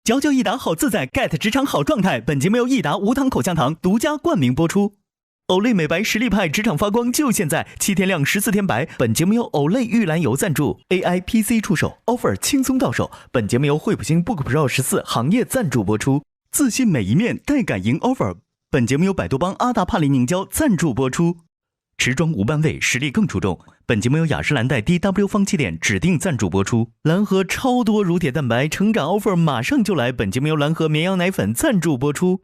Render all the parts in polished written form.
嚼嚼益达好自在 ，get 职场好状态。本节目由益达无糖口香糖独家冠名播出。Olay 美白实力派，职场发光就现在，7天亮14天白。本节目由 Olay 玉兰油赞助 ，AI PC 出手 ，offer 轻松到手。本节目由惠普星 Book Pro 14行业赞助播出。自信每一面，带感赢 offer。本节目由百度邦阿达帕林凝胶赞助播出。持妆无斑味，实力更出众。本节目由雅诗兰黛 DW 芳气脸指定赞助播出。蓝河超多乳铁蛋白成长 offer 马上就来。本节目由蓝河绵羊奶粉赞助播出。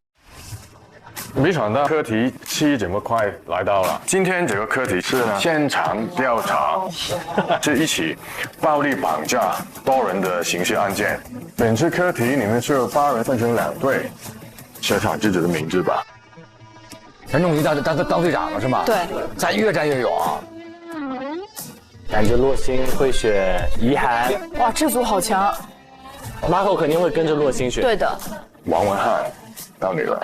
没想到课题7这么快来到了。今天这个课题是现场调查，是一起暴力绑架多人的刑事案件。本次课题你们是8人分成2队，设场自己的名字吧。陈仲仪当队长了是吗？对，咱越战越勇。感觉洛星会选怡涵，哇，这组好强。Marco 肯定会跟着洛星选。对的。王文翰，到你了。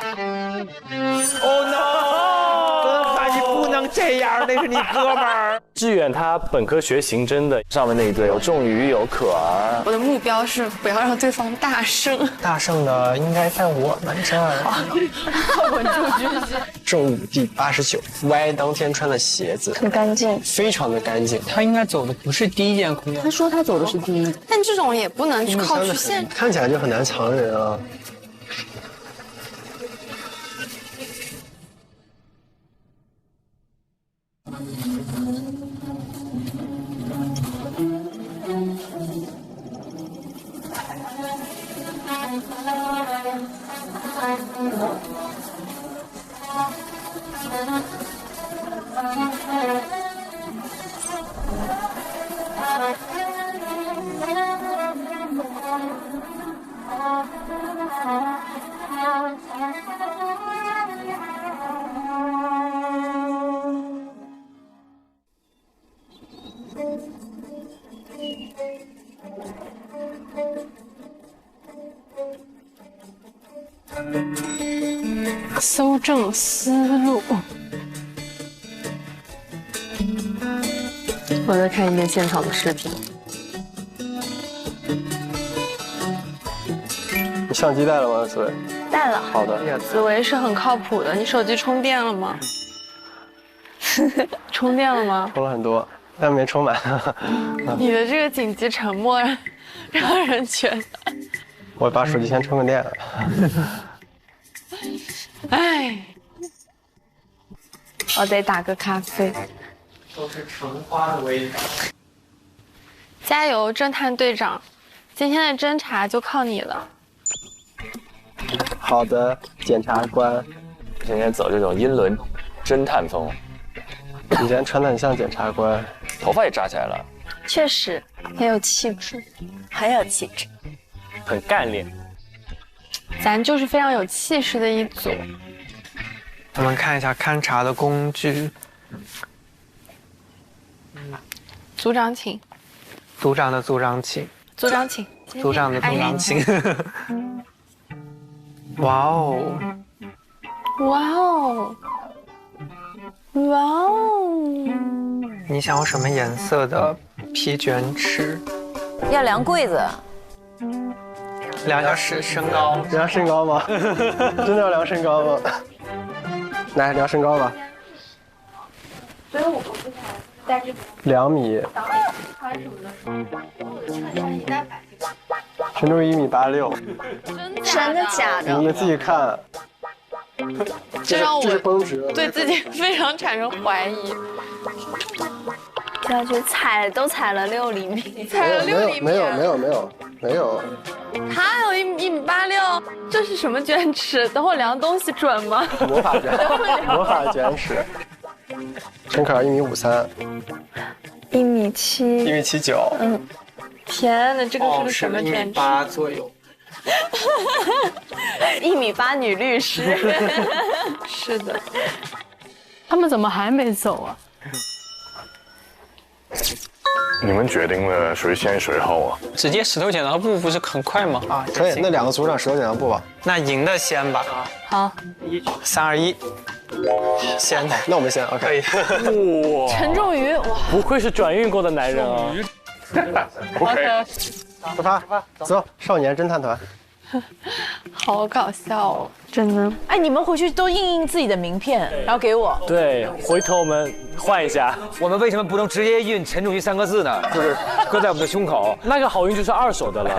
Oh no！ 文翰，你不能这样，那是你哥们儿。志远他本科学刑侦的，上面那一队有仲宇有可儿。我的目标是不要让对方大胜。大胜的应该在我们这儿。稳住军心。正午第89，Y 当天穿的鞋子很干净，非常的干净。他应该走的不是第一件空调。他说他走的是第一。但这种也不能靠去现场。看起来就很难藏人啊。搜证思路。我再看一遍现场的视频。你相机带了吗，紫薇？带了。好的。紫薇是很靠谱的。你手机充电了吗？充电了吗？充了很多，但没充满。你的这个紧急沉默让人觉得……我把手机先充个电。哎，我得打个咖啡。都是橙花的味道。加油，侦探队长！今天的侦查就靠你了。好的，检察官。今天走这种英伦侦探风。你今天穿得很像检察官，头发也扎起来了。确实很有气质，很有气质，很干练。咱就是非常有气势的一组。我们看一下勘查的工具。组长请。组长的组长请。组长请。组长的组长请。哇哦！哇哦！哇哦！你想要什么颜色的皮卷尺？要量柜子。量一下身高。量身高吗？真的要量身高吗？来量身高吧。所以我不是在这2米。穿什么的时候，一旦摆这个。陈仲1.86米。真的假的？你们自己看。这让我对自己非常产生怀疑。下去都踩了6厘米，踩了6厘米。没有。他有1.86米，这是什么卷尺？等会量东西准吗？魔法卷尺。陈可儿1.53米。1.7米。1.79米。嗯。天哪，这个是个什么卷尺？1.8米左右。1.8米女律师。是的。他们怎么还没走啊？你们决定了谁先谁后啊？直接石头剪刀布不是很快吗？啊，可以，那2个组长石头剪刀布吧。那赢的先吧。好。3、2、1。先，那我们先 OK。可以。哇！陈仲宇，哇！不愧是转运过的男人啊。OK。出发，走，少年侦探团。好搞笑哦，真的。哎，你们回去都印自己的名片，然后给我。对，回头我们换一下。我们为什么不能直接印陈仲仪3个字呢？就是搁在我们的胸口。那个好运就是2手的了。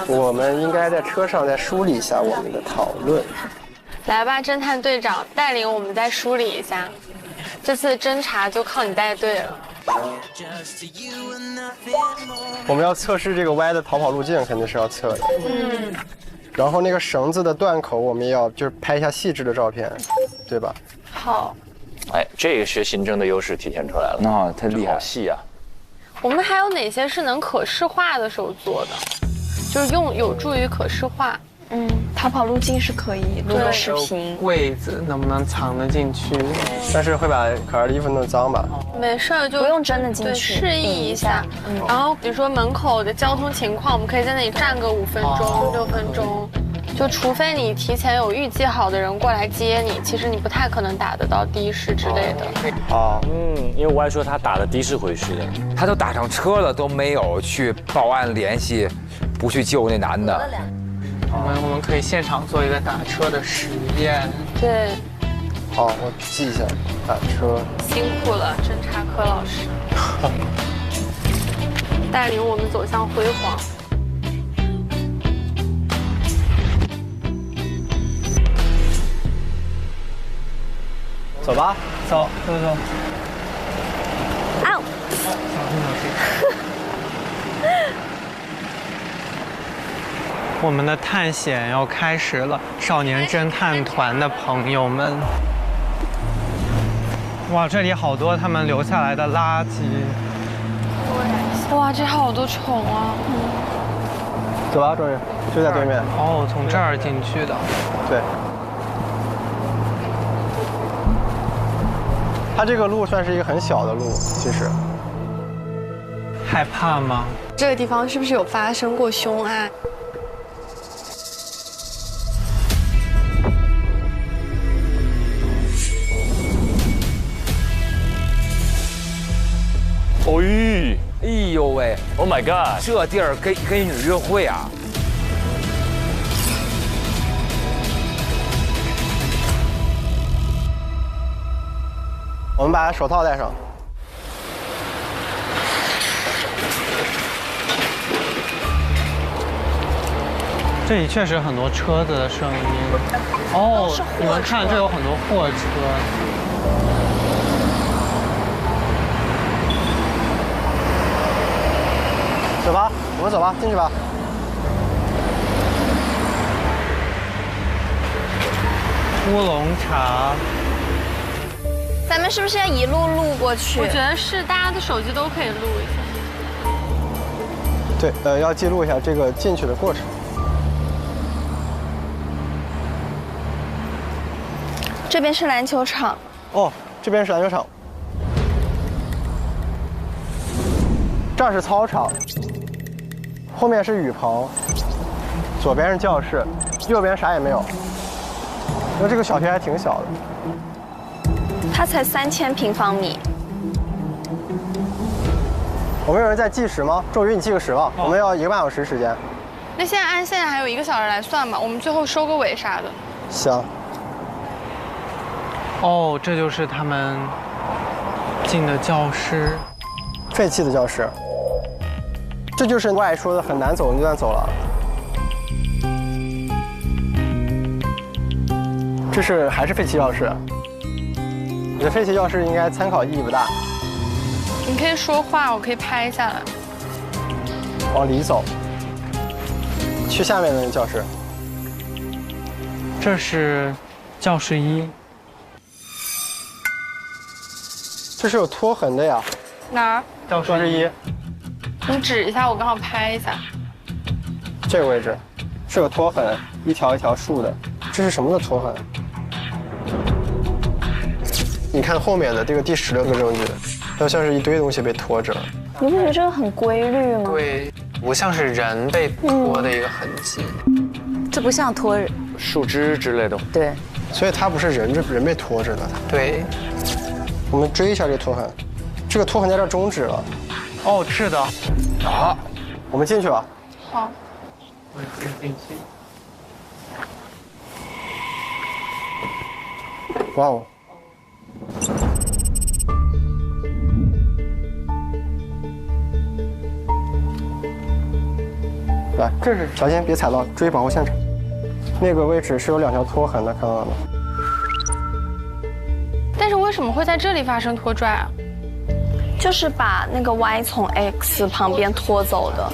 我们应该在车上再梳理一下我们的讨论。来吧，侦探队长，带领我们再梳理一下。这次侦查就靠你带队了。我们要测试这个 Y 的逃跑路径，肯定是要测的。然后那个绳子的断口，我们也要就是拍一下细致的照片，对吧？好。哎，这个学刑侦的优势体现出来了。那太厉害，好细啊！我们还有哪些是能可视化的时候做的？就是有助于可视化。逃跑路径是可以录个视频。柜子能不能藏得进去？但是会把可儿的衣服弄脏吧？没事儿，就不用真的进去，示意一下。然后比如说门口的交通情况，我们可以在那里站个5分钟、6分钟。就除非你提前有预计好的人过来接你，其实你不太可能打得到的士之类的。因为我还说他打的的士回去的，他都打上车了，都没有去报案联系，不去救那男的。我们可以现场做一个打车的实验。对。好，我记一下，打车。辛苦了，侦查科老师，带领我们走向辉煌。走吧，走。啊！我们的探险要开始了，少年侦探团的朋友们。哇，这里好多他们留下来的垃圾。哇，这好多虫啊！走吧，周宇，就在对面。哦，从这儿进去的。对。它这个路算是一个很小的路，其实。害怕吗？这个地方是不是有发生过凶案？哎呦喂 ！Oh my god！ 这地儿跟女约会啊！我们把手套戴上。这里确实很多车子的声音。哦，你们看，这有很多货车。走吧，我们走吧，进去吧。乌龙茶。咱们是不是要一路录过去？我觉得是，大家的手机都可以录一下。对，要记录一下这个进去的过程。这边是篮球场。哦，这边是篮球场。这儿是操场，后面是雨棚，左边是教室，右边啥也没有。因为这个小区还挺小的。它才3000平方米。我们有人在计时吗？周瑜，你计个时吧。我们要1个半小时时间。那现在按现在还有1个小时来算吧，我们最后收个尾啥的。行。哦，这就是他们进的教室，废弃的教室。这就是外说的很难走的那段走廊。这是还是废弃教室。你的废弃教室应该参考意义不大。你可以说话，我可以拍下来。往里走，去下面的那个教室。这是教室1。这是有拖痕的呀。哪儿？教室1。你指一下，我刚好拍一下。这个位置是有拖痕，一条一条竖的。这是什么的拖痕？你看后面的这个第16个证据，它像是一堆东西被拖着。你不觉得这个很规律吗？对，不像是人被拖的一个痕迹。这不像拖人，树枝之类的。对，所以它不是人被拖着的。对，我们追一下这个拖痕，这个拖痕在这儿终止了。哦，是的。啊，我们进去吧。好。哇哦！来，这是小心别踩到，注意保护现场。那个位置是有2条拖痕的，看到了吗？但是为什么会在这里发生拖拽啊？就是把那个 Y 从 X 旁边拖走的。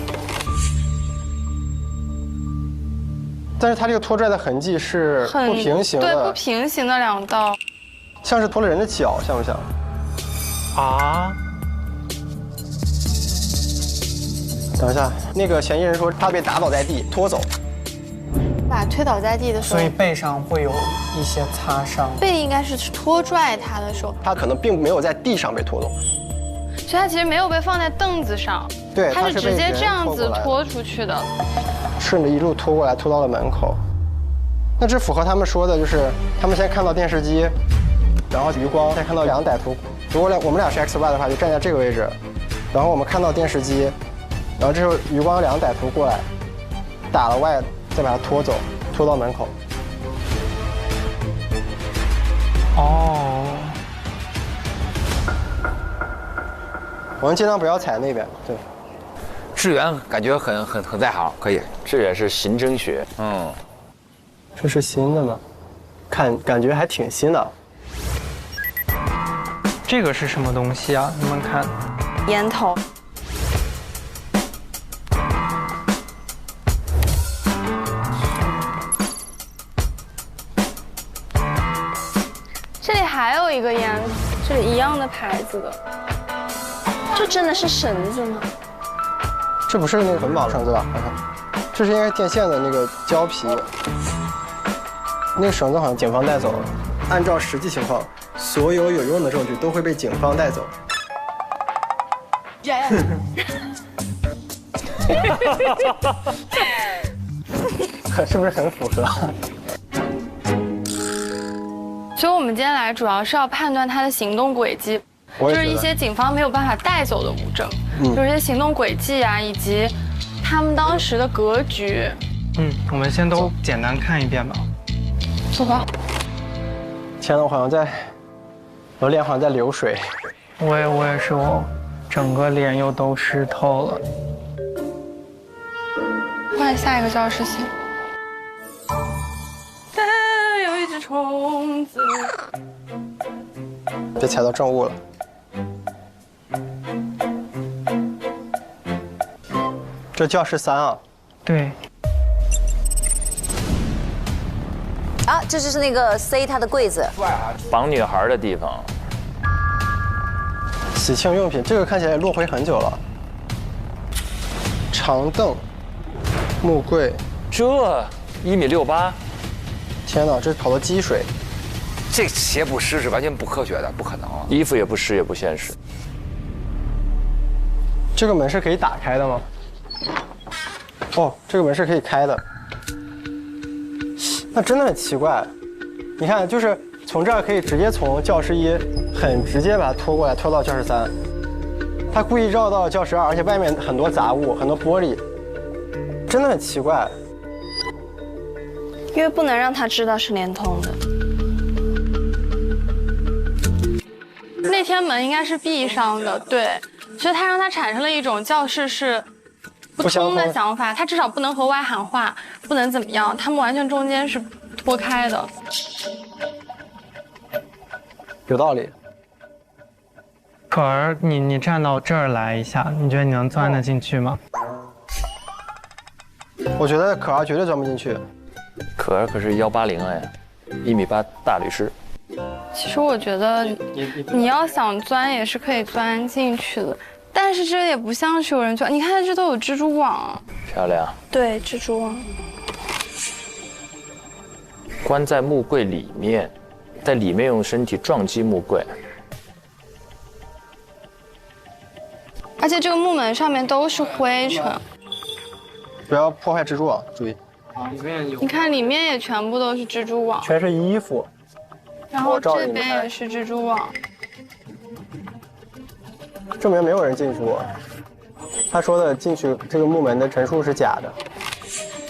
但是它这个拖拽的痕迹是不平行的，对，不平行的2道，像是拖了人的脚，像不像？啊？等一下，那个嫌疑人说他被打倒在地，拖走。把推倒在地的时候，所以背上会有一些擦伤。背应该是拖拽他的时候，他可能并没有在地上被拖动，所以他其实没有被放在凳子上，对，他是直接这样子拖出出去的，顺着一路拖过来，拖到了门口。那这符合他们说的，就是他们先看到电视机，然后余光再看到2歹徒。如果我们俩是 XY 的话，就站在这个位置，然后我们看到电视机，然后这时候余光2歹徒过来，打了 Y， 再把他拖走，拖到门口。哦。我们尽量不要踩那边，对。志远感觉很在行，可以。志远是刑侦学，这是新的吗？感觉还挺新的。这个是什么东西啊？你们看，烟头。这里还有一个烟，这里一样的牌子的，这真的是绳子吗？这不是那个捆绑绳子吧？看看，这是应该电线的那个胶皮。那个绳子好像警方带走了。按照实际情况，所有有用的证据都会被警方带走。是不是很符合？所以我们今天来主要是要判断他的行动轨迹，就是一些警方没有办法带走的物证，就是一些行动轨迹啊，以及他们当时的格局。我们先都简单看一遍吧。走吧。天呐，我脸好像在流水。我也是，我整个脸又都湿透了。换下一个教室行。有一只虫子。别踩到证物了。这教室3啊。对。啊，这就是那个塞他的柜子，绑女孩的地方。喜庆用品，这个看起来落灰很久了。长凳、木柜，这1.68米。天哪，这跑到积水。这鞋不湿是完全不科学的，不可能。衣服也不湿，也不现实。这个门是可以打开的吗？哦，这个门是可以开的。那真的很奇怪，你看，就是从这儿可以直接从教室1很直接把它拖过来，拖到教室3。他故意绕到教室2，而且外面很多杂物，很多玻璃，真的很奇怪。因为不能让他知道是连通的。那天门应该是闭上的，对，所以他让他产生了一种教室是不通的想法，他至少不能和 Y 喊话，不能怎么样，他们完全中间是脱开的。有道理。可儿，你站到这儿来一下，你觉得你能钻得进去吗？我觉得可儿绝对钻不进去。可儿可是180哎，1.8米大律师。其实我觉得你要想钻也是可以钻进去的，但是这也不像是有人钻。你看这都有蜘蛛网，漂亮。对，蜘蛛网。关在木柜里面，在里面用身体撞击木柜。而且这个木门上面都是灰尘。不要破坏蜘蛛网，注意。里面有。你看里面也全部都是蜘蛛网，全是衣服，然后这边也是蜘蛛网。证明没有人进去过。他说的进去这个木门的陈述是假的。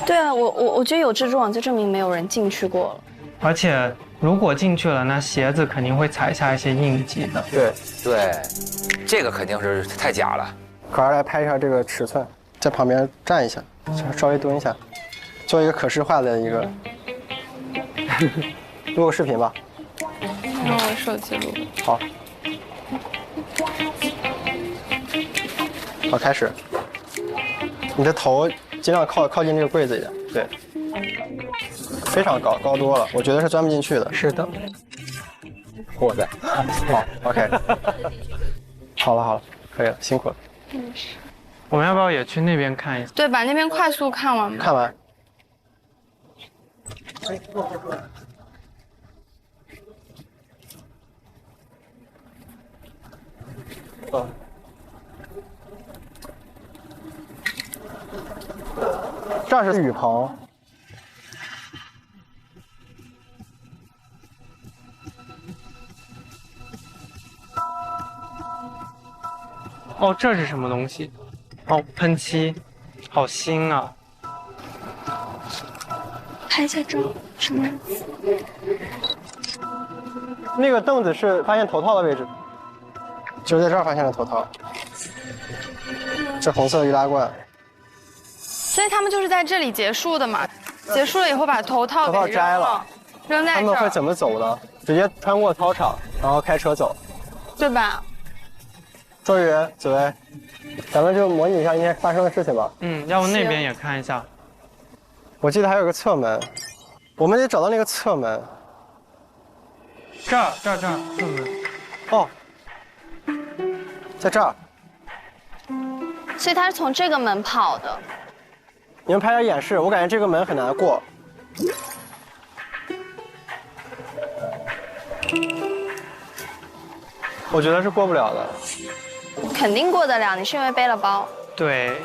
对啊，我觉得有蜘蛛网就证明没有人进去过了。而且如果进去了，那鞋子肯定会踩下一些印记的。对，这个肯定是太假了。可儿来拍一下这个尺寸，在旁边站一下，稍微蹲一下，做一个可视化的一个录个视频吧。用我手机录。好，好，开始。你的头尽量靠近这个柜子一点，对，非常高，高多了，我觉得是钻不进去的。是的。我的，好 ，OK， 好了，可以了，辛苦了。我们要不要也去那边看一下？对，把那边快速看完吧。看完。这儿是雨棚。哦，这是什么东西？哦，喷漆，好新啊！拍一下这什么？那个凳子是发现头套的位置，就是在这儿发现了头套。这红色的易拉罐。所以他们就是在这里结束的嘛？结束了以后把头套给摘了，扔在这儿。他们会怎么走呢？直接穿过操场，然后开车走，对吧？周宇、紫薇，咱们就模拟一下今天发生的事情吧。要不那边也看一下。我记得还有个侧门，我们得找到那个侧门。这儿，侧门。哦，在这儿。所以他是从这个门跑的。你们拍点演示，我感觉这个门很难过。我觉得是过不了的。肯定过得了，你是因为背了包。对。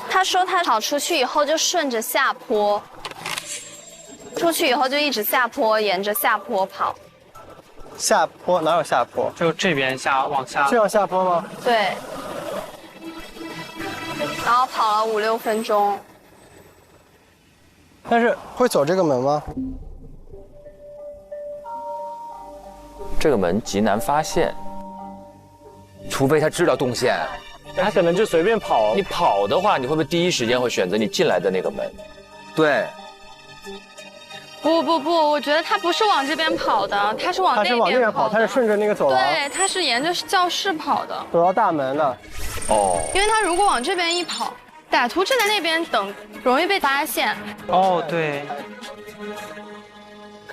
他说他跑出去以后就顺着下坡，出去以后就一直下坡，沿着下坡跑。下坡哪有下坡？就这边往下。这样下坡吗？对。然后跑了5、6分钟。但是会走这个门吗？这个门极难发现，除非他知道动线。他可能就随便跑。你跑的话，你会不会第一时间会选择你进来的那个门？对。不，我觉得他不是往这边跑的，他是往那边跑。他是顺着那个走廊。对，他是沿着教室跑的。走到大门了。哦。因为他如果往这边一跑，歹徒正在那边等，容易被发现。哦，对。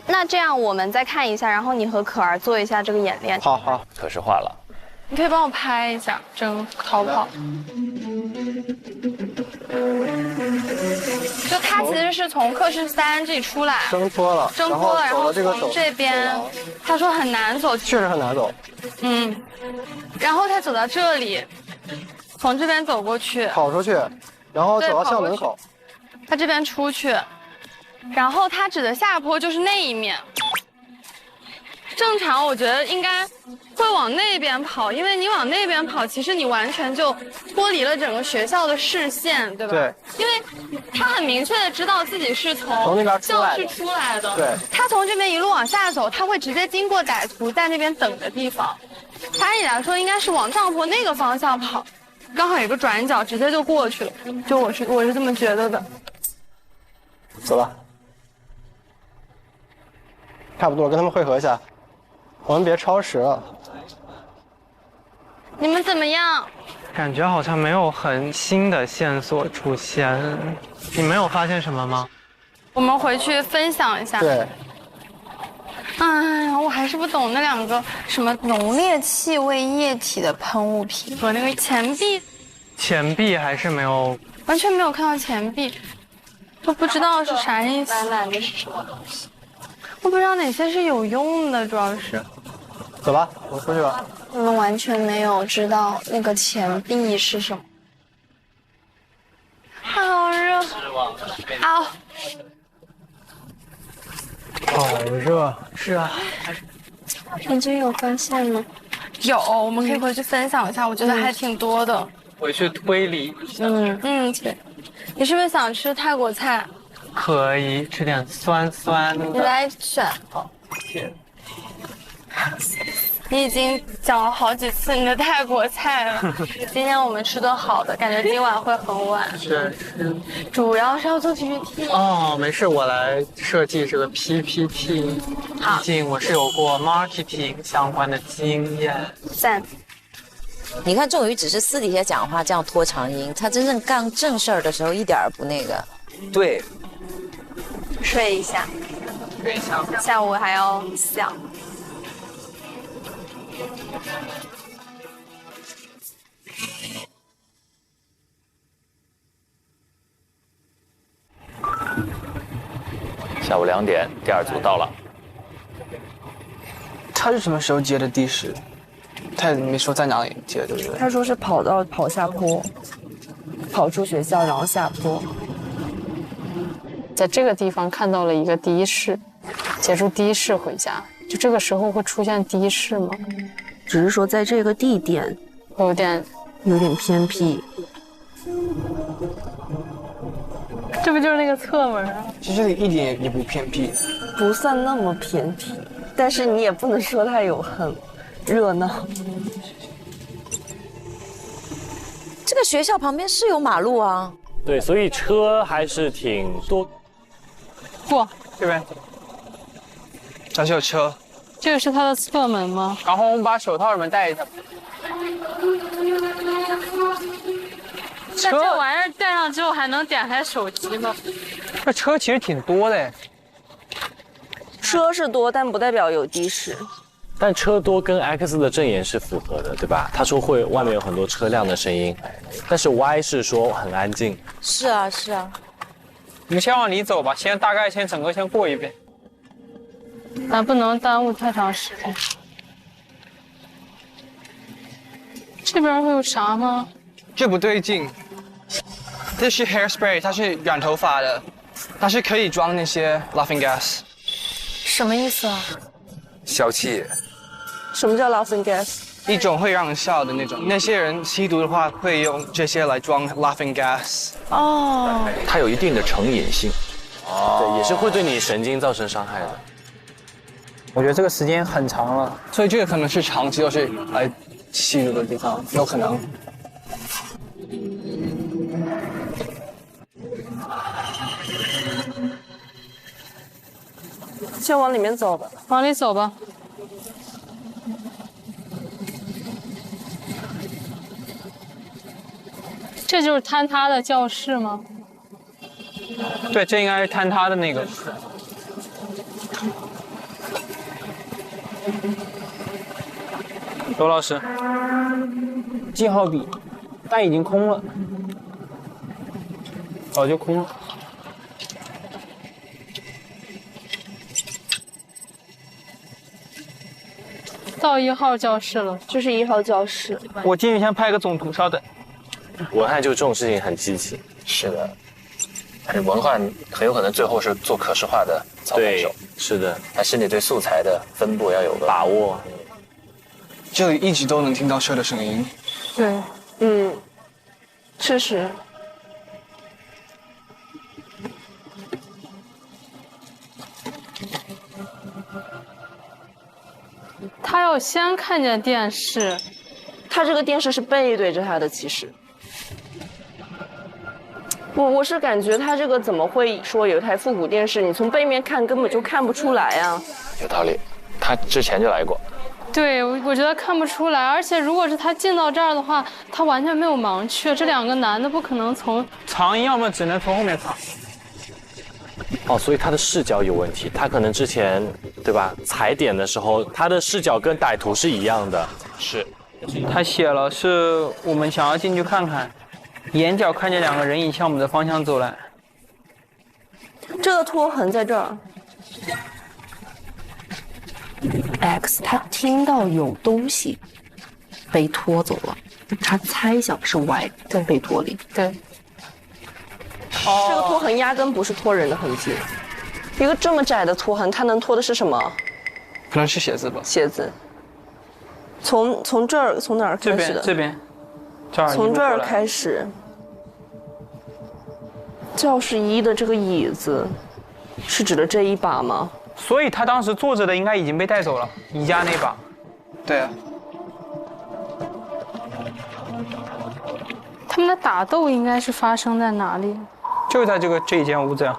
那这样我们再看一下，然后你和可儿做一下这个演练。好，可视化了。你可以帮我拍一下整个逃跑。就他其实是从课室3这里出来，挣脱了，然后从这边，他说很难走，确实很难走。然后他走到这里，从这边走过去，跑出去，然后走到校门口，他这边出去，然后他指的下坡就是那一面。正常我觉得应该会往那边跑，因为你往那边跑，其实你完全就脱离了整个学校的视线，对吧？对。因为他很明确的知道自己是从那边教室出来的。对。他从这边一路往下走，他会直接经过歹徒在那边等的地方。按理来说应该是往上坡那个方向跑，刚好有个转角，直接就过去了。就我是这么觉得的。走吧。差不多，跟他们汇合一下。我们别超时了。你们怎么样？感觉好像没有很新的线索出现。你没有发现什么吗？我们回去分享一下。对。哎呀，我还是不懂那2个什么浓烈气味液体的喷雾瓶和那个钱币。钱币还是没有，完全没有看到钱币，都不知道是啥意思。这是什么东西？我不知道哪些是有用的，主要是。走吧，我们出去吧。我们完全没有知道那个钱币是什么。啊，好热。是啊。平均有发现吗？有，我们可以回去分享一下，我觉得还挺多的。回去推理。对。你是不是想吃泰国菜？可以吃点酸酸的。你来选。好，谢谢。你已经讲了好几次你的泰国菜了。今天我们吃顿好的，感觉今晚会很晚。是。主要是要做 PPT。哦，没事，我来设计这个 PPT。好，毕竟我是有过 marketing 相关的经验。赞。你看仲宇只是私底下讲话这样拖长音，他真正干正事儿的时候一点儿不那个。对。睡一下。睡一下。下午还要想。下午2点，第2组到了。他是什么时候接的的士？他也没说在哪里接，对不对？他说是跑下坡，跑出学校然后下坡，在这个地方看到了一个的士，结束的士回家。就这个时候会出现的士吗？只是说在这个地点有点偏僻。这不就是那个侧门啊？其实一点也不偏僻，不算那么偏僻，但是你也不能说它有很热闹。这个学校旁边是有马路啊。对，所以车还是挺多。不，这边。还是有车。这个是它的侧门吗？然后我们把手套什么戴一下。这玩意儿戴上之后还能点开手机吗？这车其实挺多的。车是多，但不代表有的士。但车多跟 X 的证言是符合的，对吧？他说会外面有很多车辆的声音，但是 Y 是说很安静。是啊，是啊。你们先往里走吧，大概整个先过一遍。咱不能耽误太长时间。这边会有啥吗？这不对劲。这是 hairspray， 它是染头发的，它是可以装那些 laughing gas。什么意思啊？消气。什么叫 laughing gas？ 一种会让人笑的那种。那些人吸毒的话，会用这些来装 laughing gas。哦。它有一定的成瘾性。对，也是会对你神经造成伤害的。我觉得这个时间很长了，所以这个可能是长期都是来吸毒的地方，有可能。先往里面走吧，往里走吧。这就是坍塌的教室吗？对，这应该是坍塌的那个。罗老师，记号笔，但已经空了，早就空了。到1号教室了，这是1号教室。我进去先拍个总图，稍等。文翰就这种事情很激情。是的，但是文翰很有可能最后是做可视化的操盘手。是的，但是你对素材的分布要有个把握。这里一直都能听到车的声音。对，确实。他要先看见电视，他这个电视是背对着他的，其实。我是感觉他这个怎么会说有一台复古电视？你从背面看根本就看不出来啊。有道理，他之前就来过。对，我觉得看不出来，而且如果是他进到这儿的话，他完全没有盲区，这2个男的不可能从藏，要么只能从后面藏。哦，所以他的视角有问题，他可能之前对吧踩点的时候，他的视角跟歹徒是一样的。是，他写了是我们想要进去看看，眼角看见2个人影向我们的方向走来。这个拖痕在这儿。X 他听到有东西被拖走了，他猜想是 Y 被拖里。对。这个拖痕压根不是拖人的痕迹。一个这么窄的拖痕，它能拖的是什么？可能是鞋子吧。鞋子。从这儿从哪儿开始的？这边。这儿。从这儿开始。教室1的这个椅子，是指的这一把吗？所以他当时坐着的应该已经被带走了，宜家那把。对啊。他们的打斗应该是发生在哪里？就在这一间屋子呀。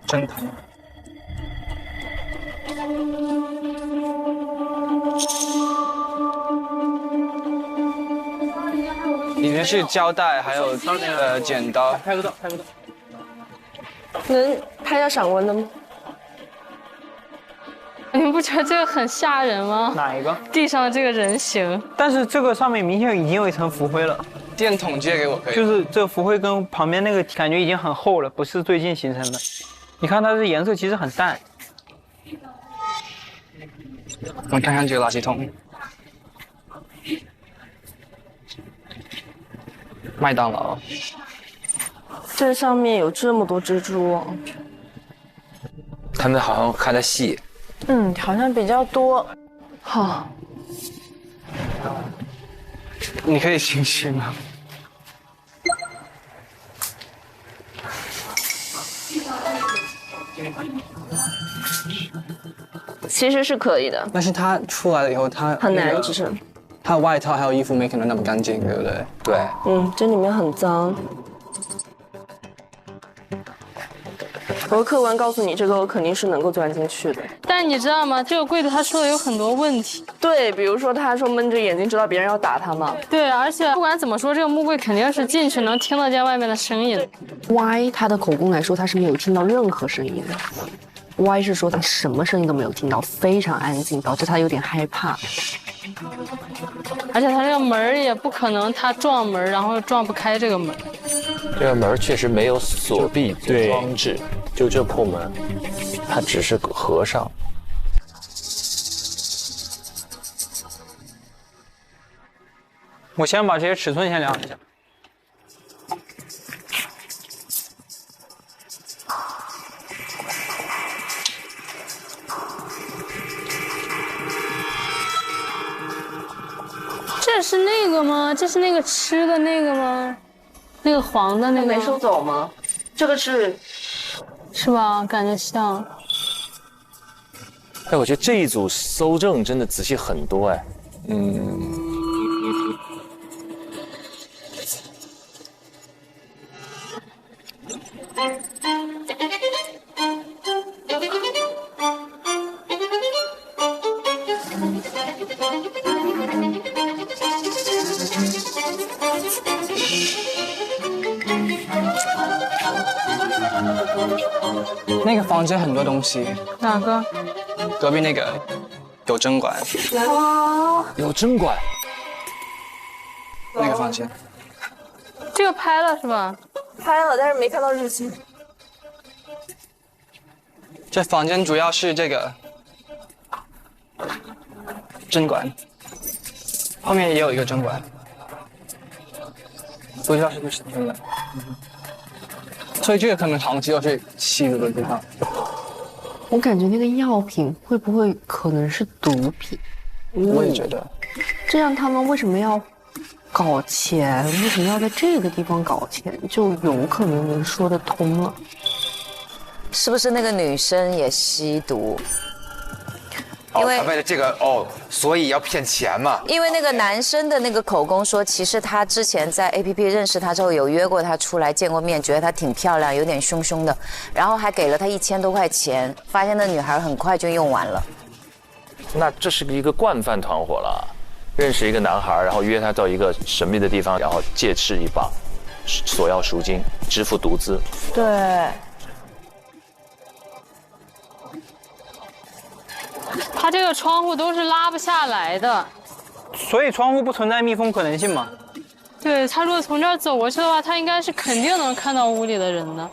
侦探。里面是胶带，还有剪刀。拍不到。能拍下闪光灯吗？你们不觉得这个很吓人吗？哪一个？地上的这个人形。但是这个上面明显已经有一层浮灰了。电筒借给我可以。就是这个浮灰跟旁边那个感觉已经很厚了，不是最近形成的。你看它的颜色其实很淡。我们看看这个垃圾桶。麦当劳。这上面有这么多蜘蛛。他们好像看得细。好像比较多。好。你可以进去吗？其实是可以的，但是他出来了以后，他很难，只是他外套还有衣服没可能那么干净，对不对？对。这里面很脏。我客观告诉你，这个我肯定是能够钻进去的。但你知道吗？这个柜子他说的有很多问题。对，比如说他说闷着眼睛知道别人要打他嘛。对，而且不管怎么说，这个木柜肯定是进去能听得见外面的声音。Y 他的口供来说，他是没有听到任何声音的。Y 是说他什么声音都没有听到，非常安静，导致他有点害怕。而且他这个门也不可能他撞门，然后撞不开这个门。这个门确实没有锁闭装置，就这破门，它只是合上。我先把这些尺寸先量一下。这是那个吗？这是那个吃的那个吗？那个黄的那个没收走吗？这个是吧？感觉像。哎，我觉得这一组搜证真的仔细很多哎。那个房间很多东西。哪个？隔壁那个有针管。哇！有针管。那个房间。这个拍了是吧？拍了，但是没看到日期。这房间主要是这个针管，后面也有一个针管，不知道是不是针管。所以这个可能长期都是吸入的地方。我感觉那个药品会不会可能是毒品？我也觉得。这样他们为什么要搞钱？为什么要在这个地方搞钱？就有可能能说得通了。是不是那个女生也吸毒？因为他为了这个所以要骗钱嘛。因为那个男生的那个口供说，其实他之前在 APP 认识他之后，有约过他出来见过面，觉得他挺漂亮，有点凶凶的，然后还给了他1000多块钱，发现那女孩很快就用完了。那这是一个惯犯团伙了，认识一个男孩，然后约他到一个神秘的地方，然后借势一把，索要赎金，支付毒资。对。它这个窗户都是拉不下来的，所以窗户不存在密封可能性嘛？对，他如果从这儿走过去的话，他应该是肯定能看到屋里的人的。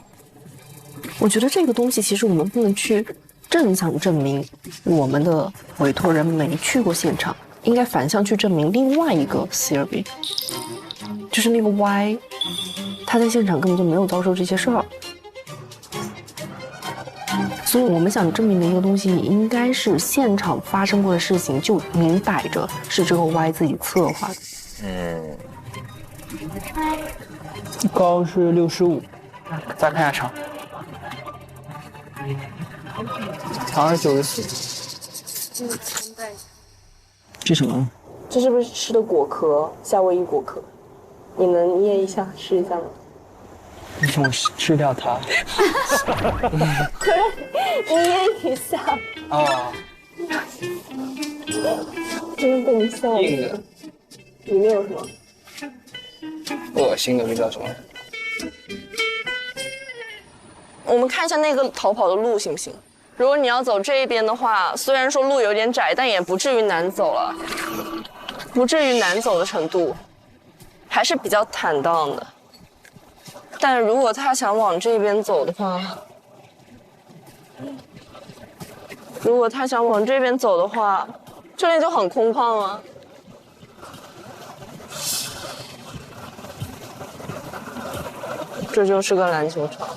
我觉得这个东西其实我们不能去正向证明我们的委托人没去过现场，应该反向去证明另外一个 theory， 就是那个 Y， 他在现场根本就没有遭受这些事儿。所以我们想证明的一个东西，应该是现场发生过的事情，就明摆着是这个 Y 自己策划的。高是65，再看下长，长是94。这什么？这是不是吃的果壳？夏威夷果壳，你能捏一下试一下吗？你请我吃掉它。捏一下。哦。真是被你笑了。硬的。里面有什么？恶心的，不知道什么。我们看一下那个逃跑的路行不行？如果你要走这一边的话，虽然说路有点窄，但也不至于难走了，不至于难走的程度，还是比较坦荡的。但如果他想往这边走的话，这里就很空旷啊。这就是个篮球场。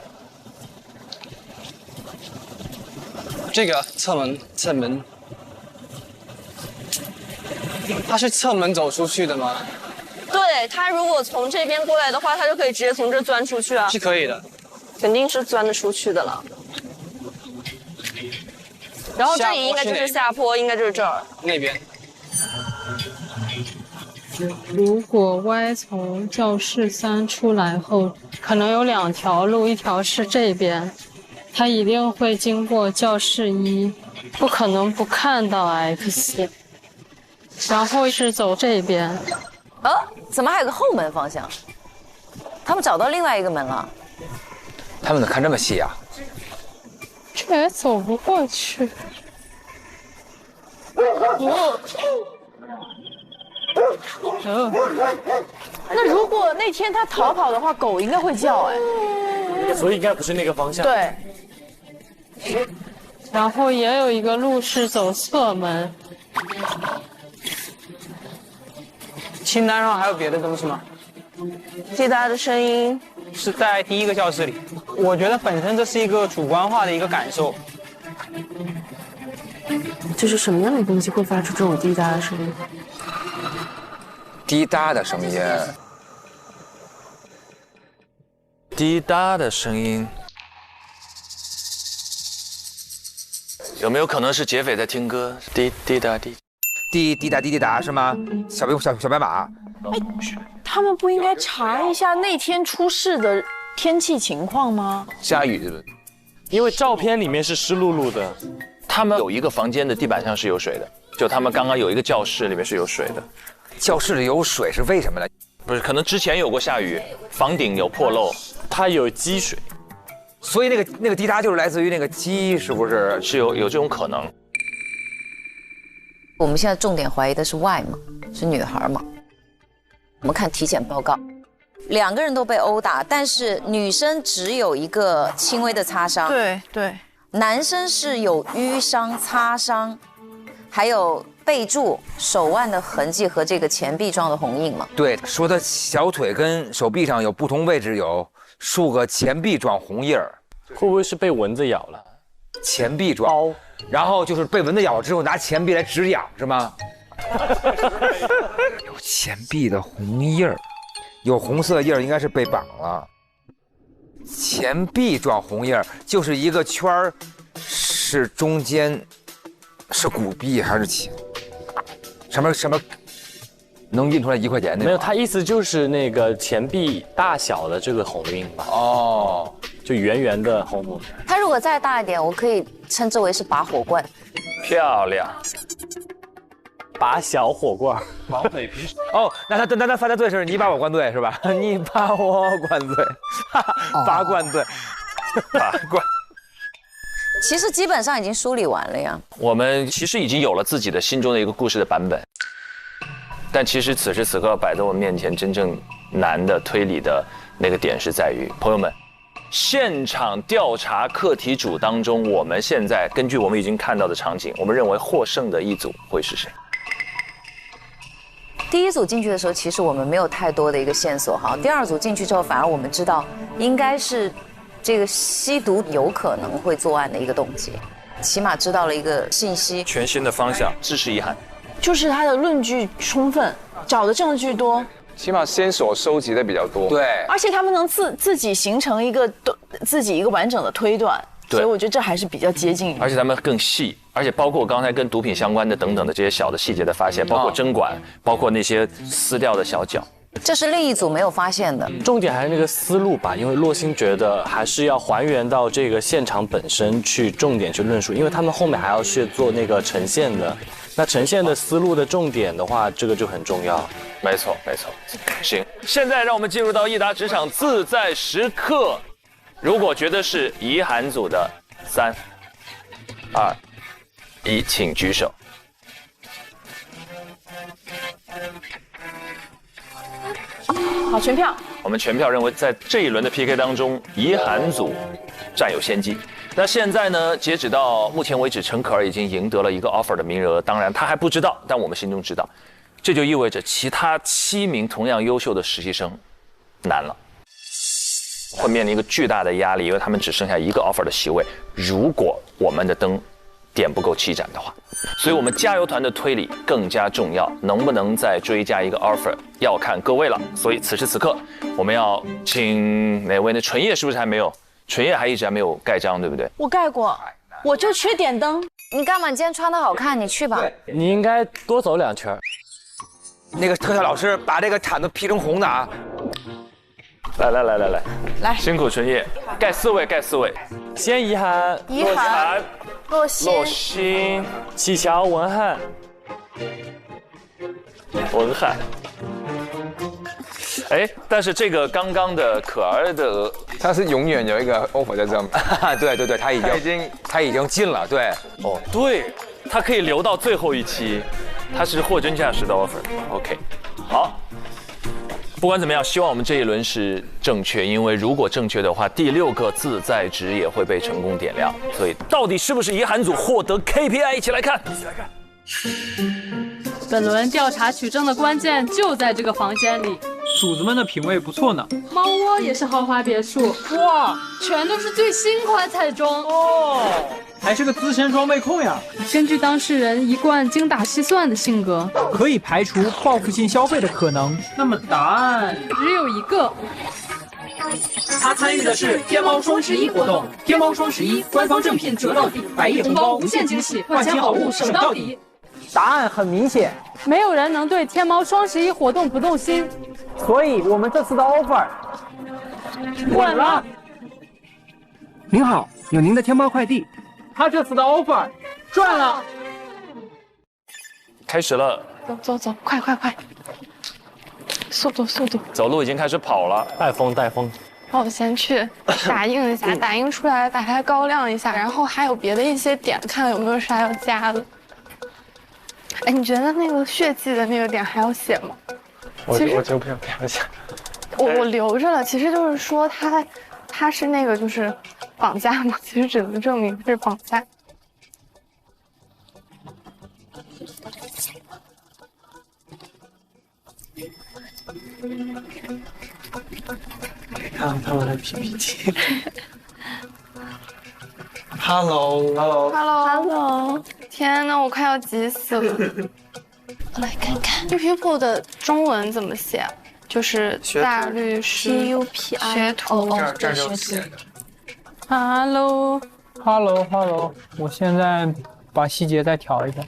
这个侧门，他是侧门走出去的吗？对，他如果从这边过来的话，他就可以直接从这钻出去啊。是可以的，肯定是钻得出去的了。然后这里应该就是下坡，应该就是这儿。那边。如果 Y 从教室3出来后，可能有2条路，一条是这边，他一定会经过教室1，不可能不看到 X， 然后是走这边。怎么还有个后门方向？他们找到另外一个门了。他们怎么看这么细啊？这也走不过去。那如果那天他逃跑的话，狗应该会叫所以应该不是那个方向。对。然后也有一个路是走侧门。清单上还有别的东西吗？滴答的声音是在第一个教室里。我觉得本身这是一个主观化的一个感受。就是什么样的东西会发出这种滴答的声音？滴答的声音，滴答的声音，有没有可能是劫匪在听歌？滴滴答滴，滴答滴滴答是吗？小白马。他们不应该查一下那天出事的天气情况吗？下雨，因为照片里面是湿漉漉的。他们有一个房间的地板上是有水的，就他们刚刚有一个教室里面是有水的。教室里有水是为什么呢？不是，可能之前有过下雨，房顶有破漏，它有积水，所以那个滴答就是来自于那个鸡，是不是？是有这种可能。我们现在重点怀疑的是 Y 嘛，是女孩嘛？我们看体检报告，2个人都被殴打，但是女生只有一个轻微的擦伤。对。男生是有淤伤、擦伤，还有背柱、手腕的痕迹和这个钱币状的红印嘛？对，说他小腿跟手臂上有不同位置有数个钱币状红印儿，会不会是被蚊子咬了？钱币状，然后就是被蚊子咬之后拿钱币来止痒是吗？有钱币的红印儿，有红色印儿应该是被绑了。钱币状红印儿就是一个圈儿，是中间是古币还是钱？什么能印出来1块钱那个？没有，他意思就是那个钱币大小的这个红印吧。哦，就圆圆的红。它如果再大一点，我可以称之为是拔火罐。漂亮。拔小火罐。绑匪皮。哦，那他犯的罪是你把我灌醉是吧？你把我灌醉，拔罐醉，拔罐。其实基本上已经梳理完了呀。我们其实已经有了自己的心中的一个故事的版本，但其实此时此刻摆在我们面前真正难的推理的那个点是在于，朋友们，现场调查课题组当中，我们现在根据我们已经看到的场景，我们认为获胜的一组会是谁？第一组进去的时候，其实我们没有太多的一个线索哈。第二组进去之后，反而我们知道应该是这个吸毒有可能会作案的一个动机，起码知道了一个信息。全新的方向，支持遗憾。就是他的论据充分，找的证据多，起码线索收集的比较多。对，而且他们能自己形成一个自己一个完整的推断，所以我觉得这还是比较接近。而且他们更细，而且包括刚才跟毒品相关的等等的这些小的细节的发现，包括针管，包括那些撕掉的小角。这是另一组没有发现的。重点还是那个思路吧，因为洛星觉得还是要还原到这个现场本身去重点去论述，因为他们后面还要去做那个呈现的。那呈现的思路的重点的话，这个就很重要。没错，没错。行，现在让我们进入到益达职场自在时刻。如果觉得是遗憾组的，3、2、1，请举手。好，全票。我们全票认为，在这一轮的 PK 当中，遗憾组占有先机。那现在呢？截止到目前为止，陈可儿已经赢得了一个 offer 的名额。当然，他还不知道，但我们心中知道。这就意味着其他7名同样优秀的实习生难了，会面临一个巨大的压力，因为他们只剩下一个 offer 的席位。如果我们的灯点不够7盏的话，所以我们加油团的推理更加重要。能不能再追加一个 offer， 要看各位了。所以此时此刻，我们要请哪位呢？纯叶是不是还没有？纯叶还一直还没有盖章，对不对？我盖过，我就缺点灯。你干嘛？你今天穿的好看，你去吧。你应该多走2圈。那个特效老师把这个铲子劈成红的啊！来，辛苦纯叶，盖4位，盖4位。先遗憾，洛星，启乔，文翰。哎，但是这个刚刚的可儿的，他是永远有一个 offer 在这面。对，他已经进了，对。哦，对，他可以留到最后一期，他是货真价实的 offer。OK， 好。不管怎么样，希望我们这一轮是正确，因为如果正确的话，第6个自在值也会被成功点亮。所以到底是不是遗憾组获得 KPI？ 一起来看。本轮调查取证的关键就在这个房间里。主子们的品味不错呢。猫窝也是豪华别墅，哇，全都是最新款彩妆哦，还是个资深装备控呀。根据当事人一贯精打细算的性格，可以排除报复性消费的可能。那么答案只有一个。他参与的是天猫双11活动，天猫双11官方正品折到底，百亿红包无限惊喜，万千好物省到底。答案很明显，没有人能对天猫双11活动不动心，所以我们这次的 offer 稳了。您好，有您的天猫快递。他这次的 offer 赚了。开始了，走，快，速度，走路已经开始跑了，带风。我先去打印一下，打印出来把它高亮一下，然后还有别的一些点，看看有没有啥要加的。哎，你觉得那个血迹的那个点还要写吗？我就不想写。我留着了，其实就是说他是那个就是绑架嘛，其实只能证明他是绑架。看他们的 PPT。Hello， 天哪，我快要急死了。我来看看 PUP 的中文怎么写，就是大律师 PUPI 学徒。这儿就写的。Hello， 我现在把细节再调一下。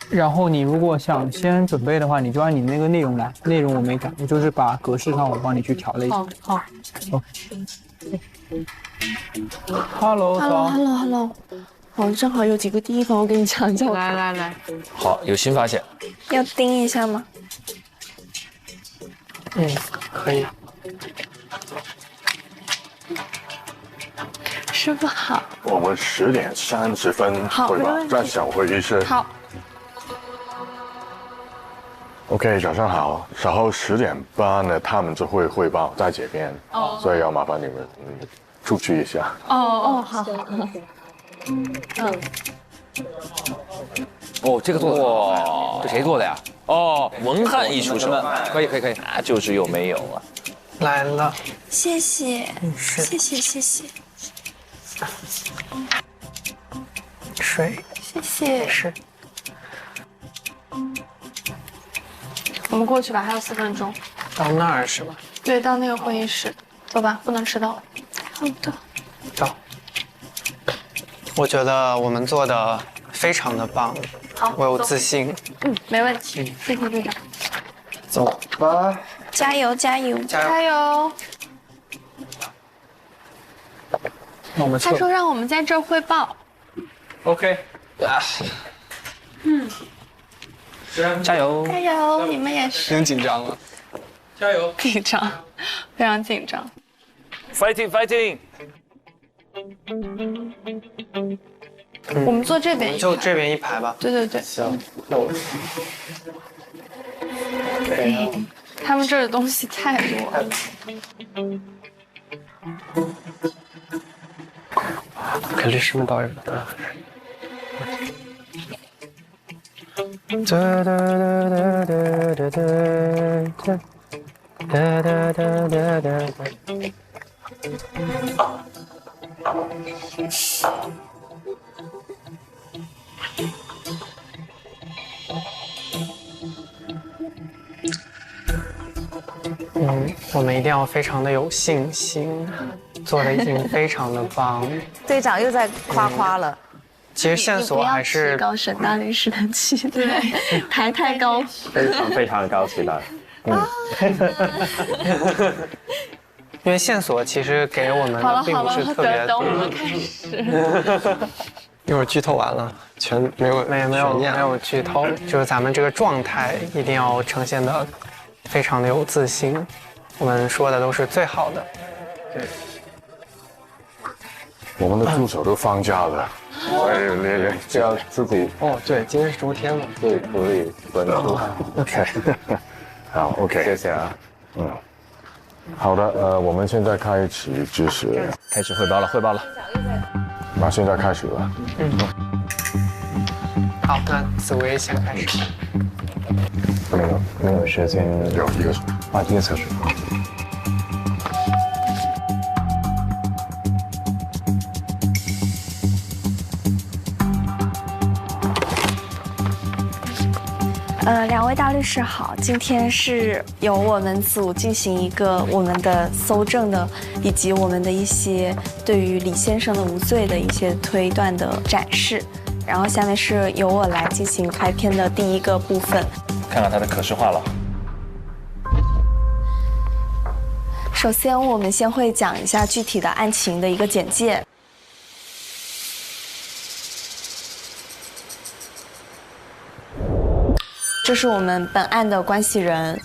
然后你如果想先准备的话，你就按你那个内容来，内容我没改，我就是把格式上我帮你去调了一下。好。Hello， 我正好有几个地方我给你讲一下。来，好，有新发现。要盯一下吗？可以。师傅好。我们10点30分汇报，在小会议室。好。OK， 早上好。稍后10点半呢，他们就会汇报在这边，所以要麻烦你们出去一下。哦，好。哦，这个做的哇，这谁做的呀？哦，文翰艺术生，可以，那就是有没有啊？来了，谢谢，谢谢。水，谢谢。是。我们过去吧，还有4分钟。到那儿是吧？对，到那个会议室，走吧，不能迟到。好的。走。我觉得我们做的非常的棒，好，我有自信。没问题，谢谢队长。走吧。加油！那我们他说让我们在这儿汇报。OK。加油！加油！你们也是。挺紧张了。加油！紧张，非常紧张。Fighting！ 我们坐这边一排。就这边一排吧。对。行，那我。他们这儿的东西太多了。给律师们导演。我们一定要非常的有信心，做的已经非常的棒。队长又在夸了。其实线索还是提高沈大律师的期待，抬太高，非常高期待。因为线索其实给我们的并不是特别。等我们开始。一会儿剧透完了，全没有剧透，就是咱们这个状态一定要呈现的非常的有自信，我们说的都是最好的。对。我们的助手都放假了，这要自己。哦，对，今天是周天了，对，可以关注。OK， 好 ，OK， 谢谢啊。好的，我们现在开始就是开始汇报了。那现在开始了。好，那紫薇先开始。没有时间，有一个一个测试。2位大律师好，今天是由我们组进行一个我们的搜证的，以及我们的一些对于李先生的无罪的一些推断的展示。然后下面是由我来进行开篇的第一个部分，看看他的可视化了。首先，我们先会讲一下具体的案情的一个简介。这是我们本案的关系人，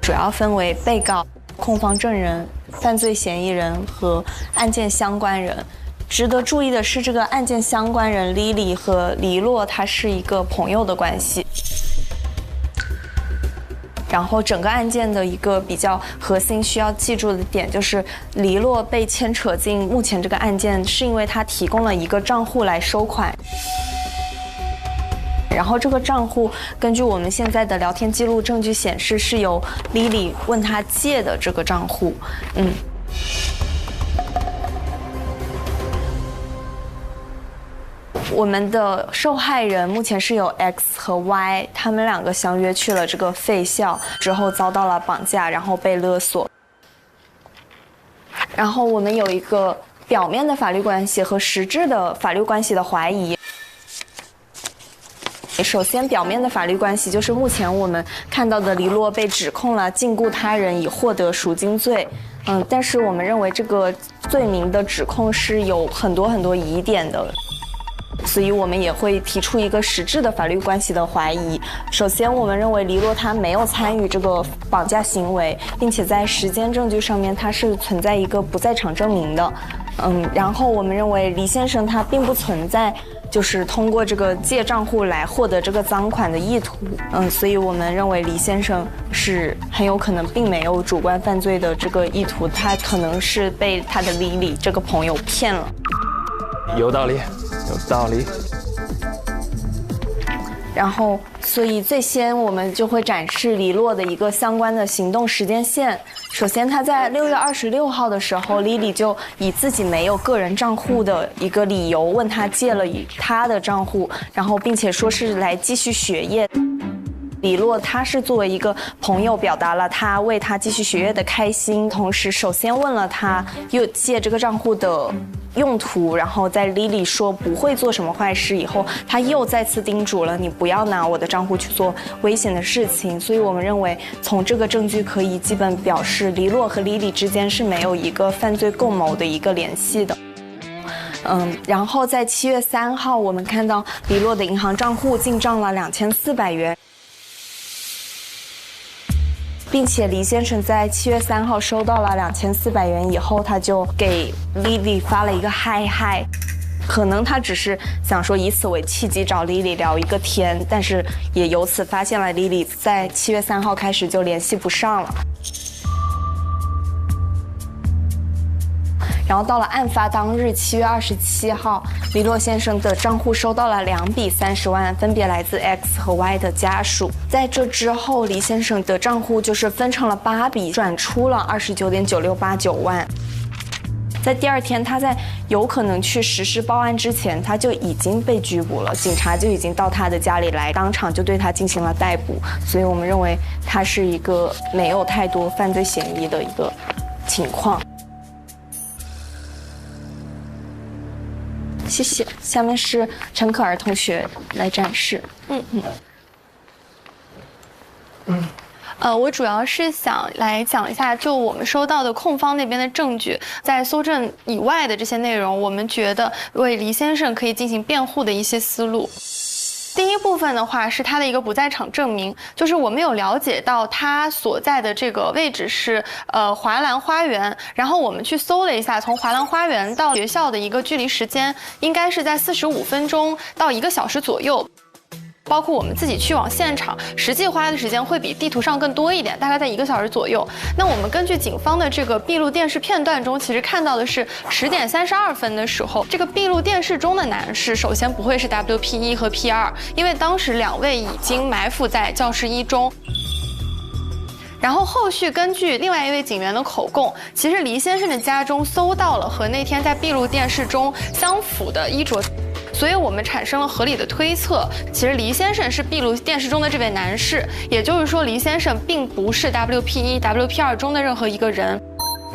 主要分为被告、控方证人、犯罪嫌疑人和案件相关人。值得注意的是，这个案件相关人 Lily 和黎洛，它是一个朋友的关系。然后整个案件的一个比较核心需要记住的点就是，黎洛被牵扯进目前这个案件，是因为他提供了一个账户来收款。然后这个账户根据我们现在的聊天记录证据显示，是由 Lily 问他借的这个账户。我们的受害人目前是有 X 和 Y， 他们2个相约去了这个废校，之后遭到了绑架，然后被勒索。然后我们有一个表面的法律关系和实质的法律关系的怀疑。首先，表面的法律关系就是目前我们看到的黎洛被指控了禁锢他人以获得赎金罪，但是我们认为这个罪名的指控是有很多疑点的，所以我们也会提出一个实质的法律关系的怀疑。首先，我们认为黎洛他没有参与这个绑架行为，并且在时间证据上面他是存在一个不在场证明的。然后我们认为黎先生他并不存在就是通过这个借账户来获得这个赃款的意图。所以我们认为李先生是很有可能并没有主观犯罪的这个意图，他可能是被他的李李这个朋友骗了。有道理，有道理。然后，所以最先我们就会展示李洛的一个相关的行动时间线。首先，他在6月26号的时候，李李就以自己没有个人账户的一个理由问他借了他的账户，然后并且说是来继续学业。李洛他是作为一个朋友表达了他为他继续学业的开心，同时首先问了他又借这个账户的用途，然后在 Lily 说不会做什么坏事以后，他又再次叮嘱了你不要拿我的账户去做危险的事情。所以我们认为从这个证据可以基本表示李洛和 Lily 之间是没有一个犯罪共谋的一个联系的。然后在7月3号，我们看到李洛的银行账户进账了2400元。并且黎先生在7月3号收到了2400元以后，他就给 Lily 发了一个嗨嗨，可能他只是想说以此为契机找 Lily 聊一个天，但是也由此发现了 Lily 在7月3号开始就联系不上了。然后到了案发当日7月27号，李洛先生的账户收到了2笔30万，分别来自 X 和 Y 的家属。在这之后，李先生的账户就是分成了8笔，转出了29.9689万。在第二天，他在有可能去实施报案之前，他就已经被拘捕了，警察就已经到他的家里来，当场就对他进行了逮捕。所以我们认为他是一个没有太多犯罪嫌疑的一个情况。谢谢。下面是陈可儿同学来展示。我主要是想来讲一下，就我们收到的控方那边的证据，在搜证以外的这些内容，我们觉得为黎先生可以进行辩护的一些思路。第一部分的话是他的一个不在场证明，就是我们有了解到他所在的这个位置是华兰花园，然后我们去搜了一下，从华兰花园到学校的一个距离时间应该是在45分钟到1个小时左右。包括我们自己去往现场，实际花的时间会比地图上更多一点，大概在1个小时左右。那我们根据警方的这个闭路电视片段中，其实看到的是10点32分的时候，这个闭路电视中的男士首先不会是 WP1 和 P2，因为当时2位已经埋伏在教室1中。然后后续根据另外一位警员的口供，其实黎先生的家中搜到了和那天在闭路电视中相符的衣着。所以我们产生了合理的推测，其实黎先生是闭路电视中的这位男士，也就是说黎先生并不是 WP1、WP2 中的任何一个人。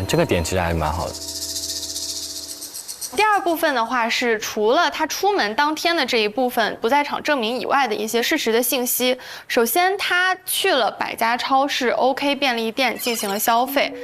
这个点其实还蛮好的。第二部分的话是除了他出门当天的这一部分不在场证明以外的一些事实的信息。首先，他去了百家超市、OK 便利店进行了消费。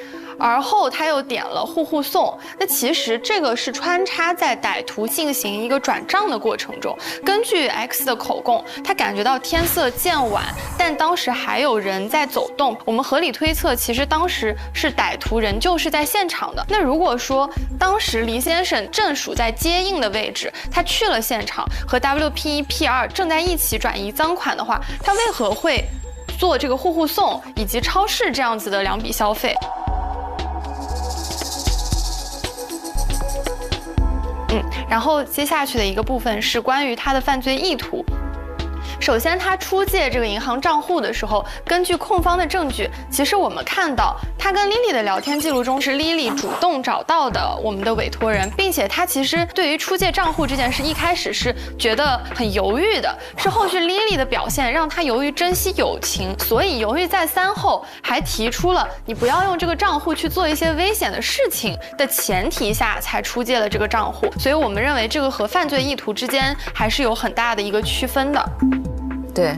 而后他又点了户送，那其实这个是穿插在歹徒进行一个转账的过程中。根据 X 的口供，他感觉到天色渐晚，但当时还有人在走动。我们合理推测，其实当时是歹徒仍旧是在现场的。那如果说当时黎先生正属在接应的位置，他去了现场，和 WP1、P2 正在一起转移赃款的话，他为何会做这个户送以及超市这样子的2笔消费？然后接下去的一个部分是关于他的犯罪意图。首先，他出借这个银行账户的时候，根据控方的证据，其实我们看到他跟 Lily 的聊天记录中是 Lily 主动找到的我们的委托人，并且他其实对于出借账户这件事一开始是觉得很犹豫的，是后续 Lily 的表现让他由于珍惜友情，所以犹豫再三后，还提出了你不要用这个账户去做一些危险的事情的前提下才出借了这个账户，所以我们认为这个和犯罪意图之间还是有很大的一个区分的。对，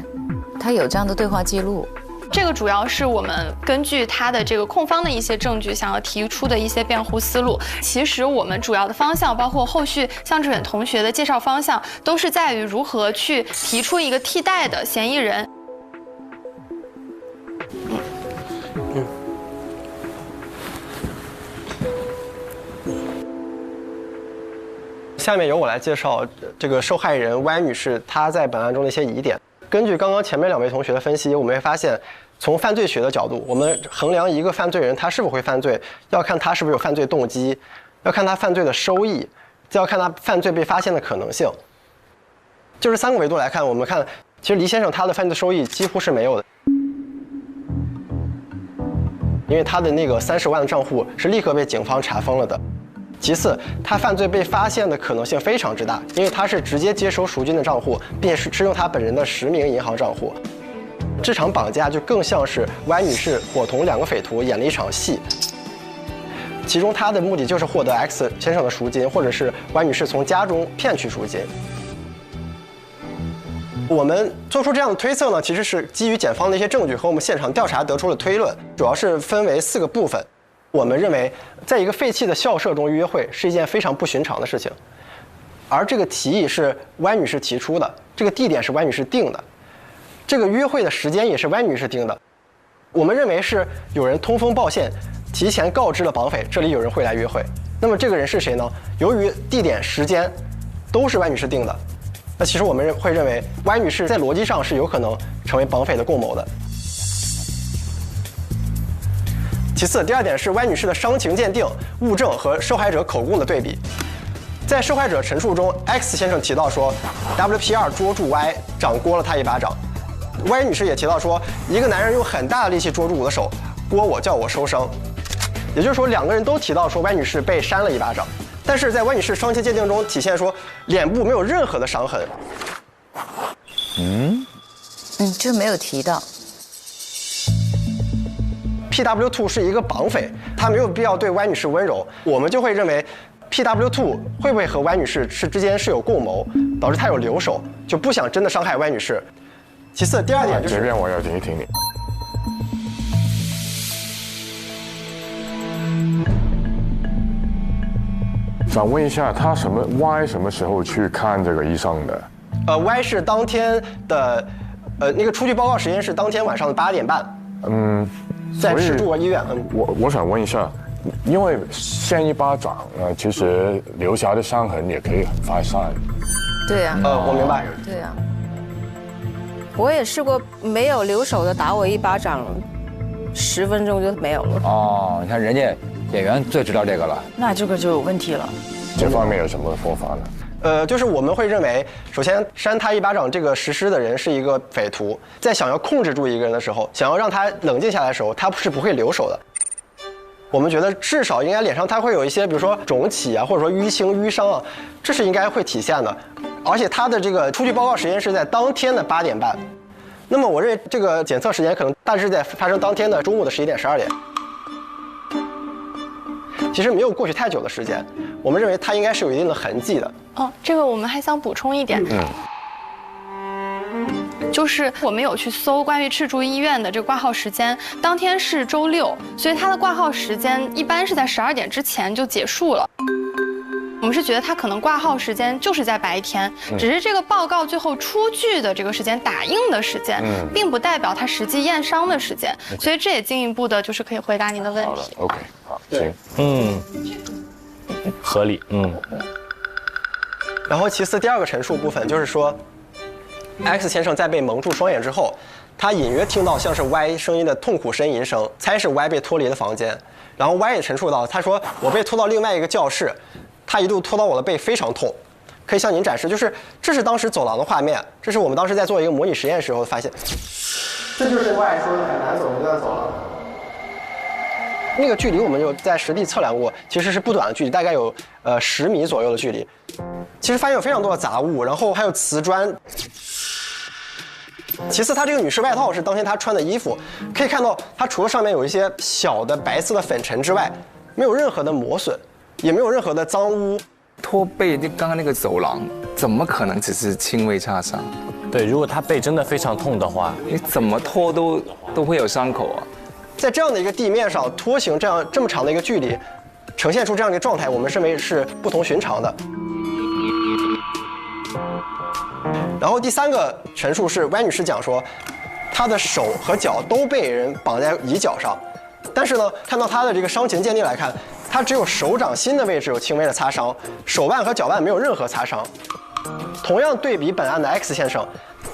他有这样的对话记录。这个主要是我们根据他的这个控方的一些证据，想要提出的一些辩护思路。其实我们主要的方向，包括后续向志远同学的介绍方向，都是在于如何去提出一个替代的嫌疑人。下面由我来介绍这个受害人 Y 女士她在本案中的一些疑点。根据刚刚前面2位同学的分析，我们会发现，从犯罪学的角度，我们衡量一个犯罪人他是否会犯罪，要看他是不是有犯罪动机，要看他犯罪的收益，再要看他犯罪被发现的可能性。就是3个维度来看，我们看，其实黎先生他的犯罪收益几乎是没有的，因为他的那个30万的账户是立刻被警方查封了的。其次，他犯罪被发现的可能性非常之大，因为他是直接接收赎金的账户，并是用他本人的实名银行账户。这场绑架就更像是 Y 女士伙同2个匪徒演了一场戏，其中他的目的就是获得 X 先生的赎金，或者是 Y 女士从家中骗取赎金。我们做出这样的推测呢，其实是基于检方的一些证据和我们现场调查得出的推论，主要是分为4个部分。我们认为，在一个废弃的校舍中约会是一件非常不寻常的事情，而这个提议是 Y 女士提出的，这个地点是 Y 女士定的，这个约会的时间也是 Y 女士定的。我们认为是有人通风报信，提前告知了绑匪这里有人会来约会。那么这个人是谁呢？由于地点、时间都是 Y 女士定的，那其实我们会认为 Y 女士在逻辑上是有可能成为绑匪的共谋的。其次，第2点是 Y 女士的伤情鉴定、物证和受害者口供的对比。在受害者陈述中 ，X 先生提到说 ，WP2 捉住 Y， 掌掴了他一巴掌。Y 女士也提到说，一个男人用很大的力气捉住我的手，掴我叫我收声。也就是说，2个人都提到说 Y 女士被扇了一巴掌，但是在 Y 女士伤情鉴定中体现说，脸部没有任何的伤痕。这没有提到。PW2 是一个绑匪，他没有必要对 Y 女士温柔，我们就会认为 PW2 会不会和 Y 女士之间是有共谋，导致他有留手，就不想真的伤害 Y 女士。其次，第2点就是，这边我要听一听你。想问一下，他Y 什么时候去看这个医生的？Y 是当天的，那个出具报告时间是当天晚上的8点半。在赤柱医院。我想问一下，因为扇一巴掌其实留下的伤痕也可以很快散。对呀。我明白。对呀。我也试过没有留手的打我一巴掌，10分钟就没有了。哦，你看人家演员最知道这个了。那这个就有问题了。这方面有什么说法呢？就是我们会认为，首先扇他一巴掌这个实施的人是一个匪徒，在想要控制住一个人的时候，想要让他冷静下来的时候，他是不会留手的。我们觉得至少应该脸上他会有一些，比如说肿起啊，或者说淤青、淤伤啊，这是应该会体现的。而且他的这个出具报告时间是在当天的8点半，那么我认为这个检测时间可能大致在发生当天的中午的11点、12点。其实没有过去太久的时间，我们认为它应该是有一定的痕迹的。这个我们还想补充一点，就是我们有去搜关于赤柱医院的这个挂号时间，当天是周6，所以它的挂号时间一般是在12点之前就结束了。我们是觉得它可能挂号时间就是在白天，只是这个报告最后出具的这个时间、打印的时间，并不代表它实际验伤的时间，所以这也进一步的就是可以回答您的问题。OK， 好，行，合理，然后其次第2个陈述部分就是说 ，X 先生在被蒙住双眼之后，他隐约听到像是 Y 声音的痛苦呻吟声，猜是 Y 被脱离了房间。然后 Y 也陈述到，他说我被拖到另外一个教室，他一度拖到我的背非常痛。可以向您展示，就是这是当时走廊的画面，这是我们当时在做一个模拟实验时候发现。这就是 Y 说的很难走的那段走廊。那个距离我们就在实地测量过，其实是不短的距离，大概有10米左右的距离。其实发现有非常多的杂物，然后还有瓷砖。其次，她这个女士外套是当天她穿的衣服，可以看到她除了上面有一些小的白色的粉尘之外，没有任何的磨损，也没有任何的脏污。拖背，刚刚那个走廊怎么可能只是轻微擦伤？对，如果她背真的非常痛的话，你怎么拖都会有伤口啊。在这样的一个地面上拖行这么长的一个距离，呈现出这样的一个状态，我们认为是不同寻常的。然后第3个陈述是 Y 女士讲说，她的手和脚都被人绑在椅脚上，但是呢，看到她的这个伤情鉴定来看，他只有手掌心的位置有轻微的擦伤，手腕和脚腕没有任何擦伤。同样对比本案的 X 先生，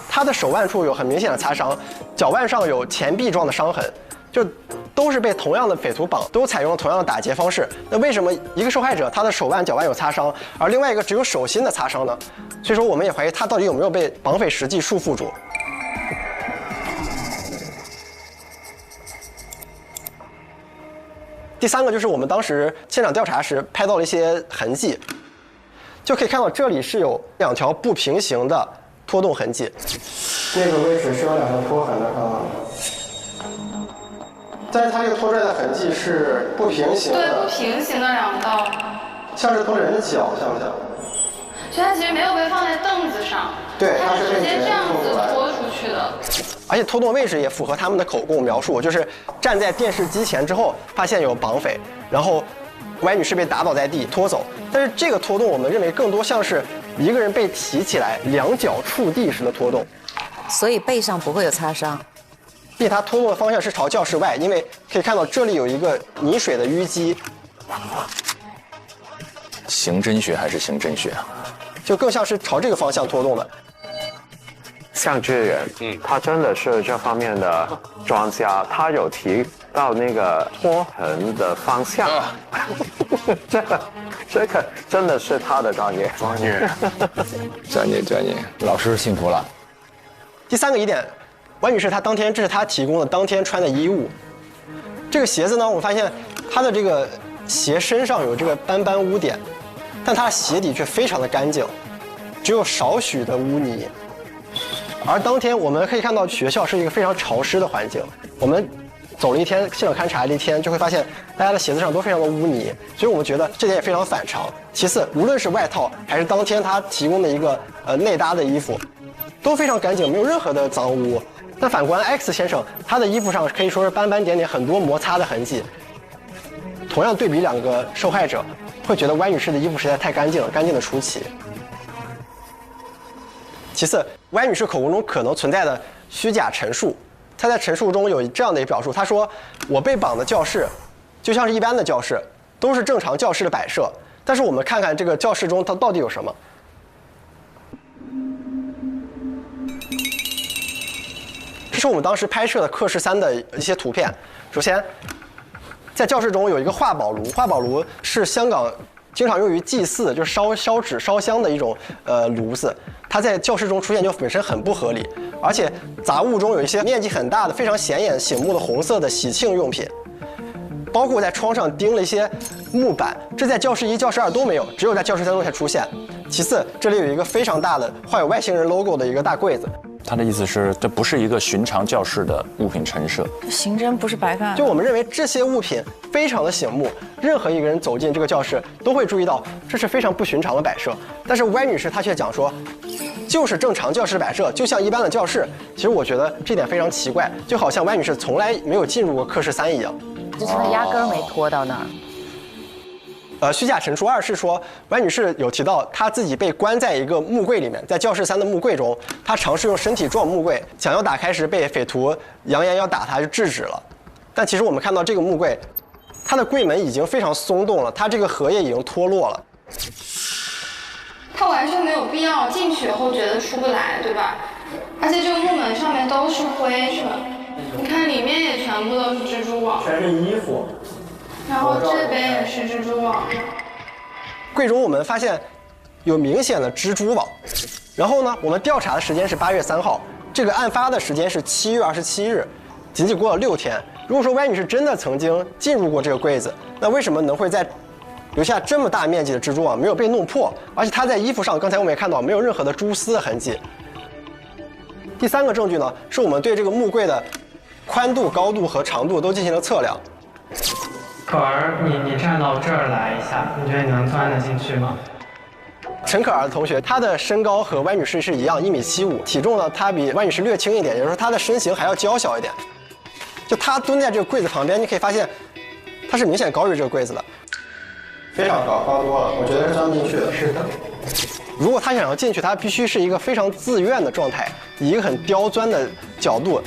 他的手腕处有很明显的擦伤，脚腕上有前臂状的伤痕，就都是被同样的匪徒绑，都采用了同样的打劫方式。那为什么一个受害者他的手腕、脚腕有擦伤，而另外一个只有手心的擦伤呢？所以说我们也怀疑他到底有没有被绑匪实际束缚住。第三个就是我们当时现场调查时拍到了一些痕迹，就可以看到这里是有2条不平行的拖动痕迹，那个位置是有2条拖痕的，看到吗？但是它这个拖拽的痕迹是不平行的，对，不平行的2道，像是从人的脚，像不像？所以它其实没有被放在凳子上，对，它是直接这样子拖出去的。而且拖动位置也符合他们的口供描述，就是站在电视机前之后，发现有绑匪，然后Y女士被打倒在地拖走。但是这个拖动，我们认为更多像是一个人被提起来，2脚触地时的拖动。所以背上不会有擦伤。并且它拖动的方向是朝教室外，因为可以看到这里有一个泥水的淤积。刑侦学还是刑侦学啊？就更像是朝这个方向拖动的。像这人，他真的是这方面的专家，他有提到那个拖痕的方向，这个真的是他的专业，专业，老师辛苦了。第3个疑点，Y女士她当天这是她提供的当天穿的衣物，这个鞋子呢，我发现她的这个鞋身上有这个斑斑污点，但她的鞋底却非常的干净，只有少许的污泥。而当天我们可以看到学校是一个非常潮湿的环境，我们走了一天，现场勘察了一天，就会发现大家的鞋子上都非常的污泥，所以我们觉得这点也非常反常。其次，无论是外套还是当天他提供的一个内搭的衣服，都非常干净，没有任何的脏污。但反观 X 先生，他的衣服上可以说是斑斑点点，很多摩擦的痕迹。同样对比2个受害者，会觉得 Y 女士的衣服实在太干净了，干净的出奇。其次 ，Y 女士口供中可能存在的虚假陈述，她在陈述中有这样的一个表述，她说：“我被绑的教室，就像是一般的教室，都是正常教室的摆设。但是我们看看这个教室中它到底有什么。”这是我们当时拍摄的课室3的一些图片。首先，在教室中有一个画宝炉，画宝炉是香港经常用于祭祀，就是烧纸、烧香的一种炉子。它在教室中出现就本身很不合理，而且杂物中有一些面积很大的、非常显眼醒目的红色的喜庆用品，包括在窗上钉了一些木板，这在教室1、教室2都没有，只有在教室3中才出现。其次，这里有一个非常大的画有外星人 logo 的一个大柜子。他的意思是，这不是一个寻常教室的物品陈设。刑侦不是白干。就我们认为这些物品非常的醒目，任何一个人走进这个教室都会注意到这是非常不寻常的摆设。但是 Y 女士她却讲说，就是正常教室摆设，就像一般的教室。其实我觉得这点非常奇怪，就好像 Y 女士从来没有进入过课室3一样。就是她压根儿没拖到那儿。虚假陈述2是说 Y 女士有提到她自己被关在一个木柜里面，在教室3的木柜中，她尝试用身体撞木柜，想要打开时被匪徒扬言要打她，就制止了。但其实我们看到这个木柜，它的柜门已经非常松动了，它这个荷叶已经脱落了。他完全没有必要进去后觉得出不来，对吧？而且这个木门上面都是灰尘，你看里面也全部都是蜘蛛网，全是衣服。然后这边也是蜘蛛网。柜中我们发现有明显的蜘蛛网，然后呢，我们调查的时间是8月3号，这个案发的时间是7月27日，仅仅过了6天。如果说 Y 女士真的曾经进入过这个柜子，那为什么能会在留下这么大面积的蜘蛛网没有被弄破？而且她在衣服上，刚才我们也看到没有任何的蛛丝的痕迹。第3个证据呢，是我们对这个木柜的宽度、高度和长度都进行了测量。可儿，你站到这儿来一下，你觉得你能钻得进去吗？陈可儿同学，她的身高和 Y 女士是一样，1.75米，体重呢，她比 Y 女士略轻一点，也就是说她的身形还要娇小一点。就她蹲在这个柜子旁边，你可以发现，她是明显高于这个柜子的，非常高，高多了，我觉得是钻不进去的。是的。如果她想要进去，她必须是一个非常自愿的状态，以一个很刁钻的角度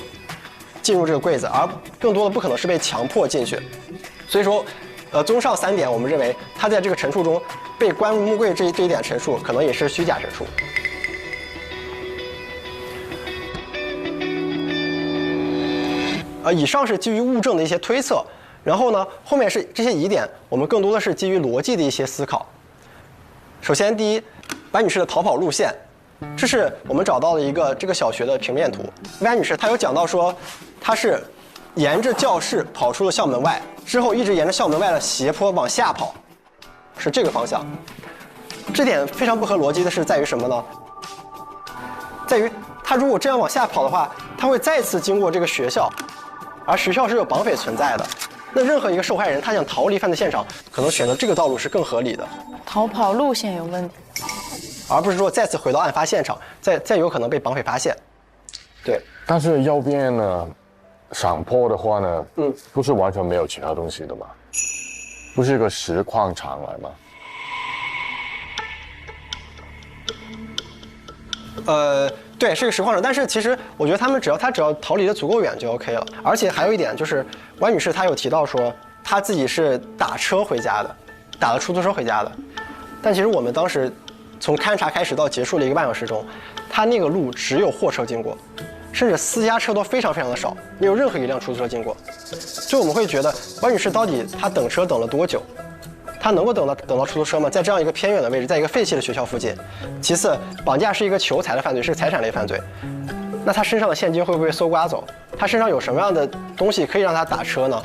进入这个柜子，而更多的不可能是被强迫进去。所以说综上3点，我们认为他在这个陈述中被关入木柜这一点陈述可能也是虚假陈述。以上是基于物证的一些推测，然后呢，后面是这些疑点，我们更多的是基于逻辑的一些思考。首先，第一，Y女士的逃跑路线，这是我们找到的一个这个小学的平面图。Y女士她有讲到说，她是沿着教室跑出了校门外，之后一直沿着校门外的斜坡往下跑，是这个方向。这点非常不合逻辑的是在于什么呢？在于她如果这样往下跑的话，她会再次经过这个学校。而学校是有绑匪存在的，那任何一个受害人他想逃离犯罪现场，可能选择这个道路是更合理的。逃跑路线有问题，而不是说再次回到案发现场，再有可能被绑匪发现。对，但是右边呢，上坡的话呢，不是完全没有其他东西的吗？不是一个实况场来吗？对，是个实况场，但是其实我觉得他只要逃离的足够远就 OK 了。而且还有一点就是，Y女士她有提到说，她自己是打车回家的，打了出租车回家的。但其实我们当时从勘查开始到结束了1个半小时中，她那个路只有货车经过，甚至私家车都非常非常的少，没有任何一辆出租车经过。就我们会觉得 Y女士到底她等车等了多久？他能够等到出租车吗？在这样一个偏远的位置，在一个废弃的学校附近。其次，绑架是一个求财的犯罪，是个财产类犯罪。那他身上的现金会不会搜刮走？他身上有什么样的东西可以让他打车呢？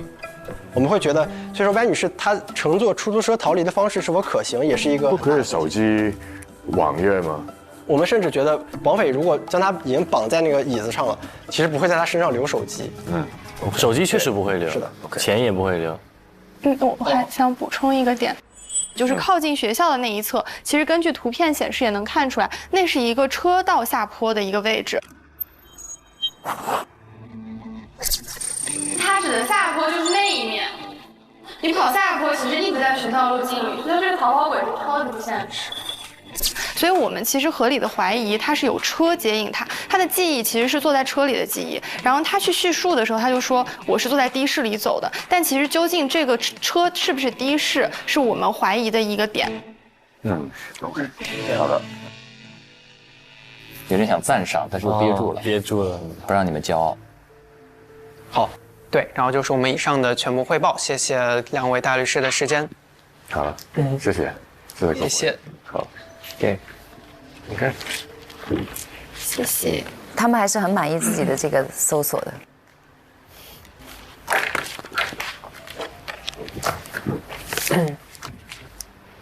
我们会觉得，所以说 Y 女士她乘坐出租车逃离的方式是否可行，也是一个不可以手机网页吗？我们甚至觉得绑匪如果将他已经绑在那个椅子上了，其实不会在他身上留手机。手机确实不会留，是的，钱也不会留。我还想补充一个点，就是靠近学校的那一侧，其实根据图片显示也能看出来，那是一个车道下坡的一个位置。它指的下坡就是那一面，你跑下坡其实一直在学校路径里，那这个逃跑轨是超级不现实。所以我们其实合理的怀疑他是有车接应他，他的记忆其实是坐在车里的记忆。然后他去叙述的时候，他就说我是坐在的士里走的。但其实究竟这个车是不是的士，是我们怀疑的一个点。OK， 好的。有点想赞赏，但是我憋住了，憋住了，不让你们骄傲。好，对，然后就是我们以上的全部汇报，谢谢2位大律师的时间。好了，谢谢，谢谢。好。对 ，OK， 谢谢。他们还是很满意自己的这个搜索的。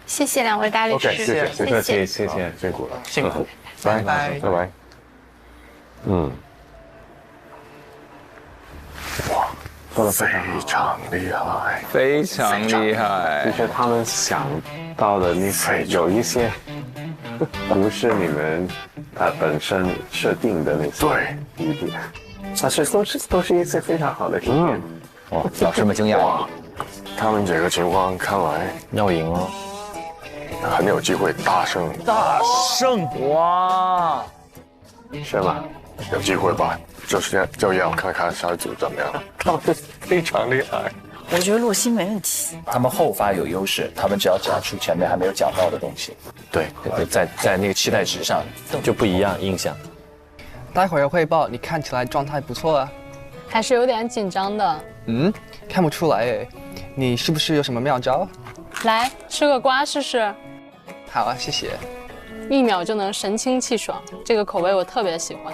谢谢2位大律师。 OK， 谢谢，谢谢，辛苦了，辛苦，拜拜。哇，做得非常厉害，非常厉害。其实他们想到的那些有一些不是你们本身设定的那些疑点，但是都是一些非常好的疑点。哇，老师们惊讶了。他们这个情况看来要赢了，很有机会大胜。大胜哇！是吗？有机会吧？就要看看下一组怎么样。他们非常厉害。我觉得洛西没问题。他们后发有优势，他们只要讲出前面还没有讲到的东西。对，在那个期待值上就不一样印象。待会儿汇报，你看起来状态不错啊。还是有点紧张的。看不出来诶，你是不是有什么妙招？来吃个瓜试试。好啊，谢谢。1秒就能神清气爽，这个口味我特别喜欢。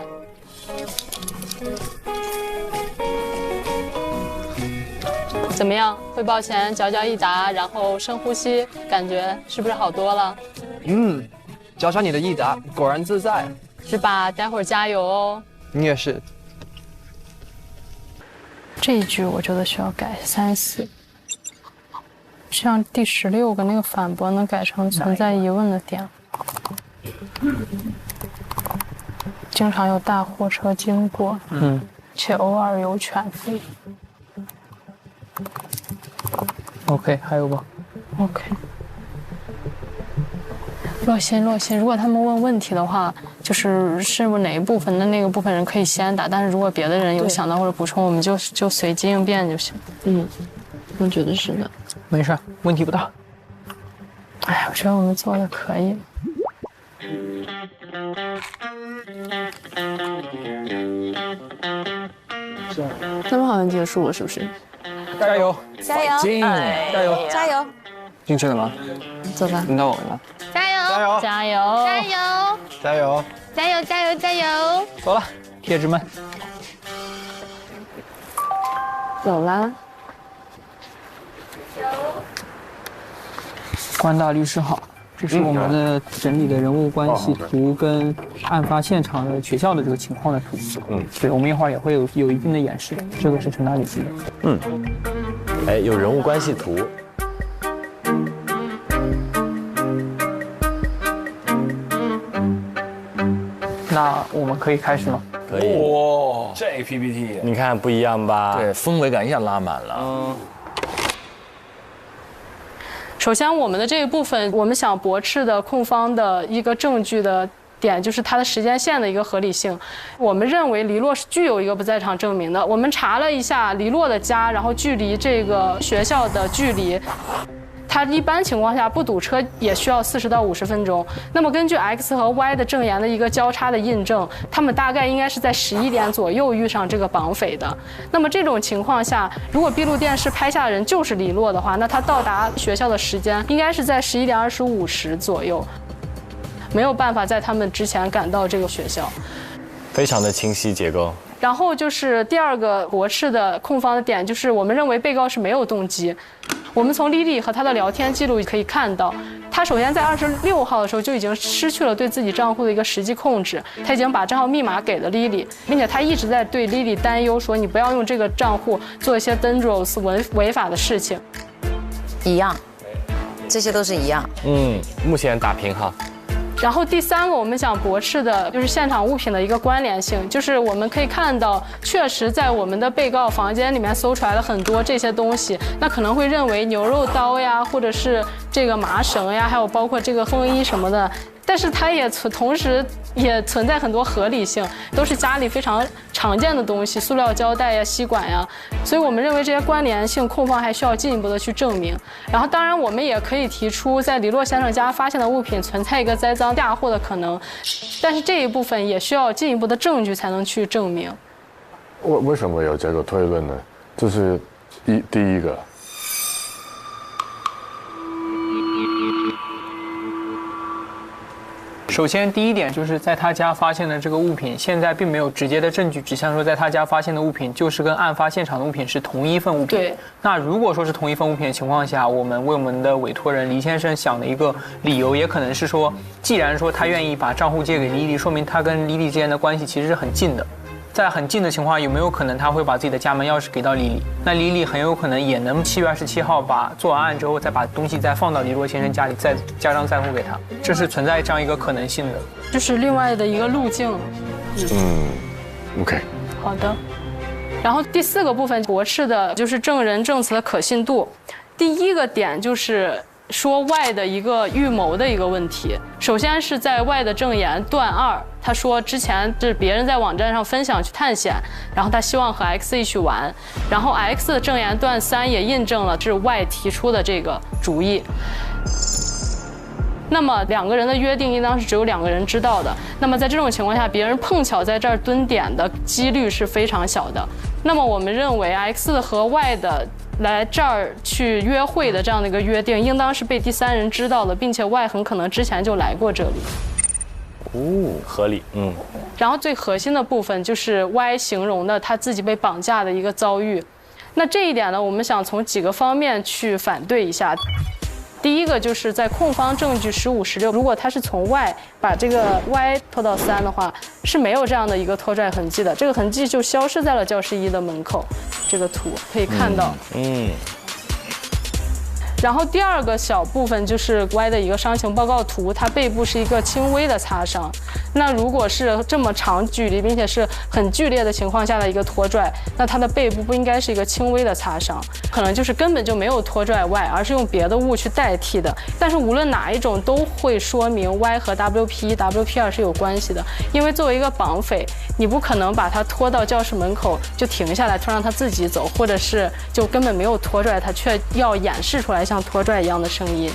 怎么样？汇报前嚼一答，然后深呼吸，感觉是不是好多了？嚼你的一答，果然自在。是吧？待会儿加油哦。你也是。这一句我觉得需要改3、4，像第16个那个反驳能改成存在疑问的点。经常有大货车经过，且偶尔有犬吠。OK， 还有吧 ？OK。洛心，如果他们问问题的话，就是是不是哪一部分的那个部分人可以先答，但是如果别的人有想到或者补充，我们就随机应变就行。我觉得是的。没事，问题不大。哎，我觉得我们做的可以。他们好像结束了，是不是？加油！加油！加油！加油！进去了吗？走吧。轮到我们了。加油！加油！加油！加油！加油！加油！加油！加油！走了，铁子们。走啦。关大律师好，这是我们的整理的人物关系图跟案发现场的学校的这个情况的图。对，我们一会儿也会有一定的演示的。这个是陈大律师的。哎，有人物关系图。那我们可以开始吗？可以。哇，这 PPT 你看不一样吧？对，氛围感一下拉满了。首先，我们的这一部分，我们想驳斥的控方的一个证据的点，就是它的时间线的一个合理性。我们认为黎洛是具有一个不在场证明的。我们查了一下黎洛的家，然后距离这个学校的距离。它一般情况下不堵车也需要40到50分钟。那么根据 X 和 Y 的证言的一个交叉的印证，他们大概应该是在11点左右遇上这个绑匪的。那么这种情况下，如果闭路电视拍下的人就是黎洛的话，那他到达学校的时间应该是在11点25时左右，没有办法在他们之前赶到这个学校。非常的清晰结构。然后就是第二个驳斥的控方的点，就是我们认为被告是没有动机。我们从莉莉和她的聊天记录可以看到，她首先在26号的时候就已经失去了对自己账户的一个实际控制，她已经把账号密码给了莉莉，并且她一直在对莉莉担忧，说你不要用这个账户做一些 dangerous 违法的事情。一样，这些都是一样。目前打平哈。然后第三个我们想驳斥的就是现场物品的一个关联性，就是我们可以看到，确实在我们的被告房间里面搜出来了很多这些东西，那可能会认为牛肉刀呀，或者是这个麻绳呀，还有包括这个风衣什么的，但是它也同时也存在很多合理性，都是家里非常常见的东西，塑料胶带呀、吸管呀，所以我们认为这些关联性控方还需要进一步的去证明。然后当然我们也可以提出在黎洛先生家发现的物品存在一个栽赃嫁祸的可能，但是这一部分也需要进一步的证据才能去证明。为什么有这个推论呢？这是第一个。首先，第一点就是在他家发现的这个物品，现在并没有直接的证据指向说在他家发现的物品就是跟案发现场的物品是同一份物品。对。那如果说是同一份物品的情况下，我们为我们的委托人黎先生想的一个理由，也可能是说，既然说他愿意把账户借给莉莉，说明他跟莉莉之间的关系其实是很近的。在很近的情况下，有没有可能他会把自己的家门钥匙给到莉莉？那莉莉很有可能也能7月27号做完案之后，再把东西再放到黎洛先生家里，再加张载户给他，这是存在这样一个可能性的。就是另外的一个路径。OK。好的。然后第四个部分驳斥的就是证人证词的可信度。第一个点就是说 Y 的一个预谋的一个问题。首先是在 Y 的证言段2，他说之前是别人在网站上分享去探险，然后他希望和 X 一起玩，然后 X 的证言段3也印证了是 Y 提出的这个主意。那么两个人的约定应当是只有2个人知道的，那么在这种情况下，别人碰巧在这儿蹲点的几率是非常小的。那么我们认为 X 和 Y 的来这儿去约会的这样的一个约定，应当是被第3人知道的，并且 Y 很可能之前就来过这里。合理。然后最核心的部分就是 Y 形容的他自己被绑架的一个遭遇。那这一点呢，我们想从几个方面去反对一下。第一个就是在控方证据15、16，如果他是从 Y 把这个 Y 拖到3的话，是没有这样的一个拖拽痕迹的，这个痕迹就消失在了教室1的门口。这个图可以看到。然后第二个小部分就是 Y 的一个伤情报告图，它背部是一个轻微的擦伤。那如果是这么长距离并且是很剧烈的情况下的一个拖拽，那它的背部不应该是一个轻微的擦伤，可能就是根本就没有拖拽 Y， 而是用别的物去代替的。但是无论哪一种都会说明 Y 和 WP1 是有关系的，因为作为一个绑匪，你不可能把他拖到教室门口就停下来，让他自己走，或者是就根本没有拖拽他，却要演示出来像拖拽一样的声音。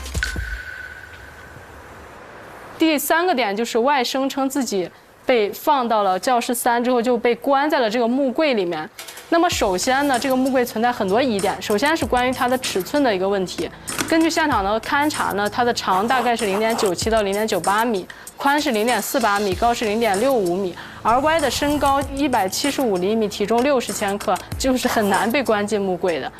第3个点就是 Y 声称自己被放到了教室3之后就被关在了这个木柜里面。那么首先呢，这个木柜存在很多疑点，首先是关于它的尺寸的一个问题。根据现场的勘查呢，它的长大概是0.97到0.98米，宽是0.48米，高是0.65米，而 Y 的身高175厘米，体重60千克，就是很难被关进木柜的。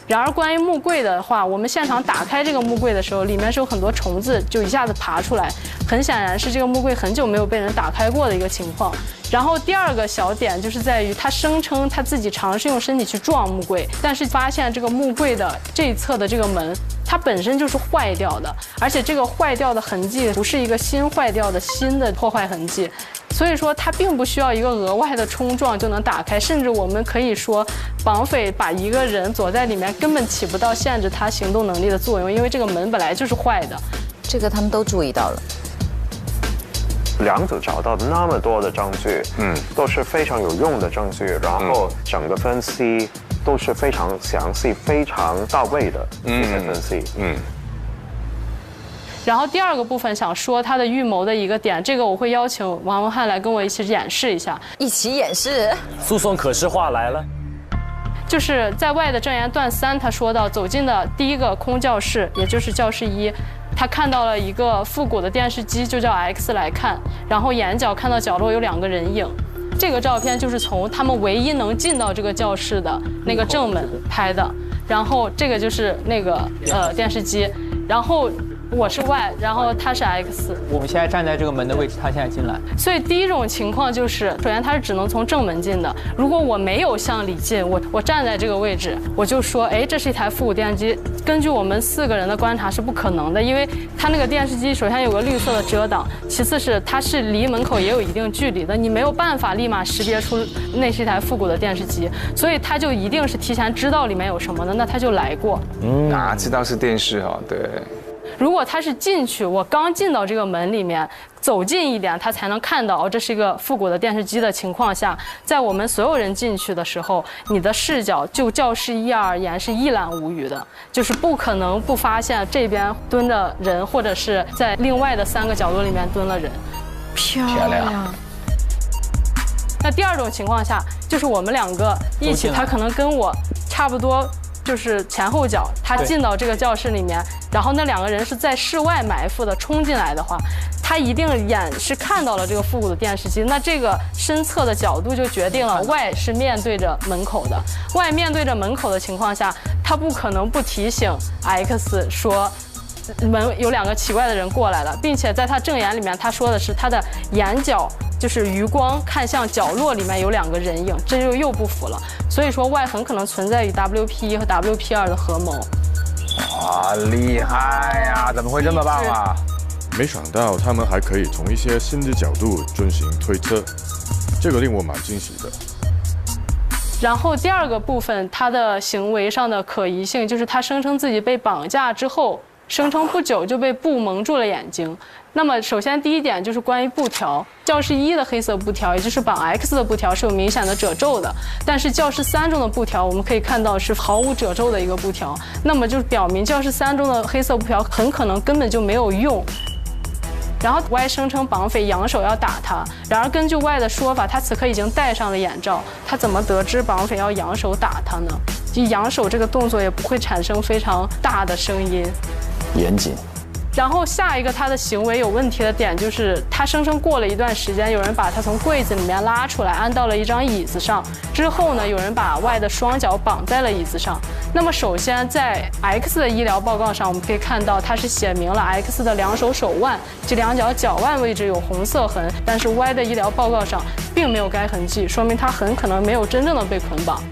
然而关于木柜的话，我们现场打开这个木柜的时候，里面是有很多虫子，就一下子爬出来，很显然是这个木柜很久没有被人打开过的一个情况。然后第2个小点就是在于他声称他自己尝试用身体去撞木柜，但是发现这个木柜的这一侧的这个门它本身就是坏掉的，而且这个坏掉的痕迹不是一个新坏掉的新的破坏痕迹，所以说它并不需要一个额外的冲撞就能打开，甚至我们可以说绑匪把一个人锁在里面根本起不到限制他行动能力的作用，因为这个门本来就是坏的。这个他们都注意到了。两组找到那么多的证据，都是非常有用的证据，然后整个分析都是非常详细、非常到位的这些分析。然后第2个部分想说他的预谋的一个点，这个我会邀请王文翰来跟我一起演示一下，一起演示。诉讼可视化来了。就是在 Y 的证言段3，他说到走进的第1个空教室，也就是教室1。他看到了一个复古的电视机，就叫 X 来看，然后眼角看到角落有2个人影。这个照片就是从他们唯一能进到这个教室的那个正门拍的，然后这个就是那个电视机，然后我是 Y， 然后他是 X。我们现在站在这个门的位置，他现在进来。所以第一种情况就是，首先他是只能从正门进的。如果我没有向里进，我站在这个位置，我就说，哎，这是一台复古电视机。根据我们4个人的观察是不可能的，因为它那个电视机首先有个绿色的遮挡，其次是它是离门口也有一定距离的，你没有办法立马识别出那是一台复古的电视机，所以他就一定是提前知道里面有什么的，那他就来过。哪知道是电视啊？对。如果他是进去，我刚进到这个门里面，走近一点，他才能看到这是一个复古的电视机的情况下，在我们所有人进去的时候，你的视角就教室1而言是一览无余的，就是不可能不发现这边蹲着人，或者是在另外的3个角落里面蹲了人。漂亮。那第2种情况下，就是我们2个一起，他可能跟我差不多。就是前后脚，他进到这个教室里面，然后那2个人是在室外埋伏的，冲进来的话，他一定眼是看到了这个复古的电视机，那这个身侧的角度就决定了 Y 是面对着门口的。Y 面对着门口的情况下，他不可能不提醒 X 说门有2个奇怪的人过来了，并且在他证言里面他说的是他的眼角就是余光看向角落里面有2个人影，这就又不符了。所以说 Y 很可能存在于 WP1 和 WP2 的合谋。哇，厉害呀！怎么会这么棒啊？没想到他们还可以从一些新的角度进行推测，这个令我蛮惊喜的。然后第2个部分，他的行为上的可疑性，就是他声称自己被绑架之后，声称不久就被布蒙住了眼睛。那么首先第1点就是关于布条，教室1的黑色布条，也就是绑 X 的布条是有明显的褶皱的，但是教室3中的布条我们可以看到是毫无褶皱的一个布条，那么就表明教室3中的黑色布条很可能根本就没有用。然后 Y 声称绑匪扬手要打他，然而根据 Y 的说法，他此刻已经戴上了眼罩，他怎么得知绑匪要扬手打他呢？就扬手这个动作也不会产生非常大的声音。严谨。然后下一个他的行为有问题的点就是，他声称过了一段时间，有人把他从柜子里面拉出来，安到了一张椅子上。之后呢，有人把 Y 的双脚绑在了椅子上。那么首先在 X 的医疗报告上，我们可以看到他是写明了 X 的2手手腕及2脚脚腕位置有红色痕，但是 Y 的医疗报告上并没有该痕迹，说明他很可能没有真正的被捆绑。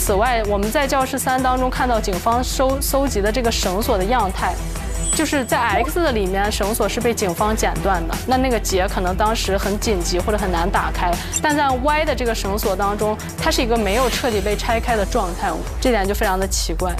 此外，我们在教室3当中看到警方搜集的这个绳索的样态。就是在 X 的里面，绳索是被警方剪断的，那个结可能当时很紧急或者很难打开，但在 Y 的这个绳索当中，它是一个没有彻底被拆开的状态，这点就非常的奇怪。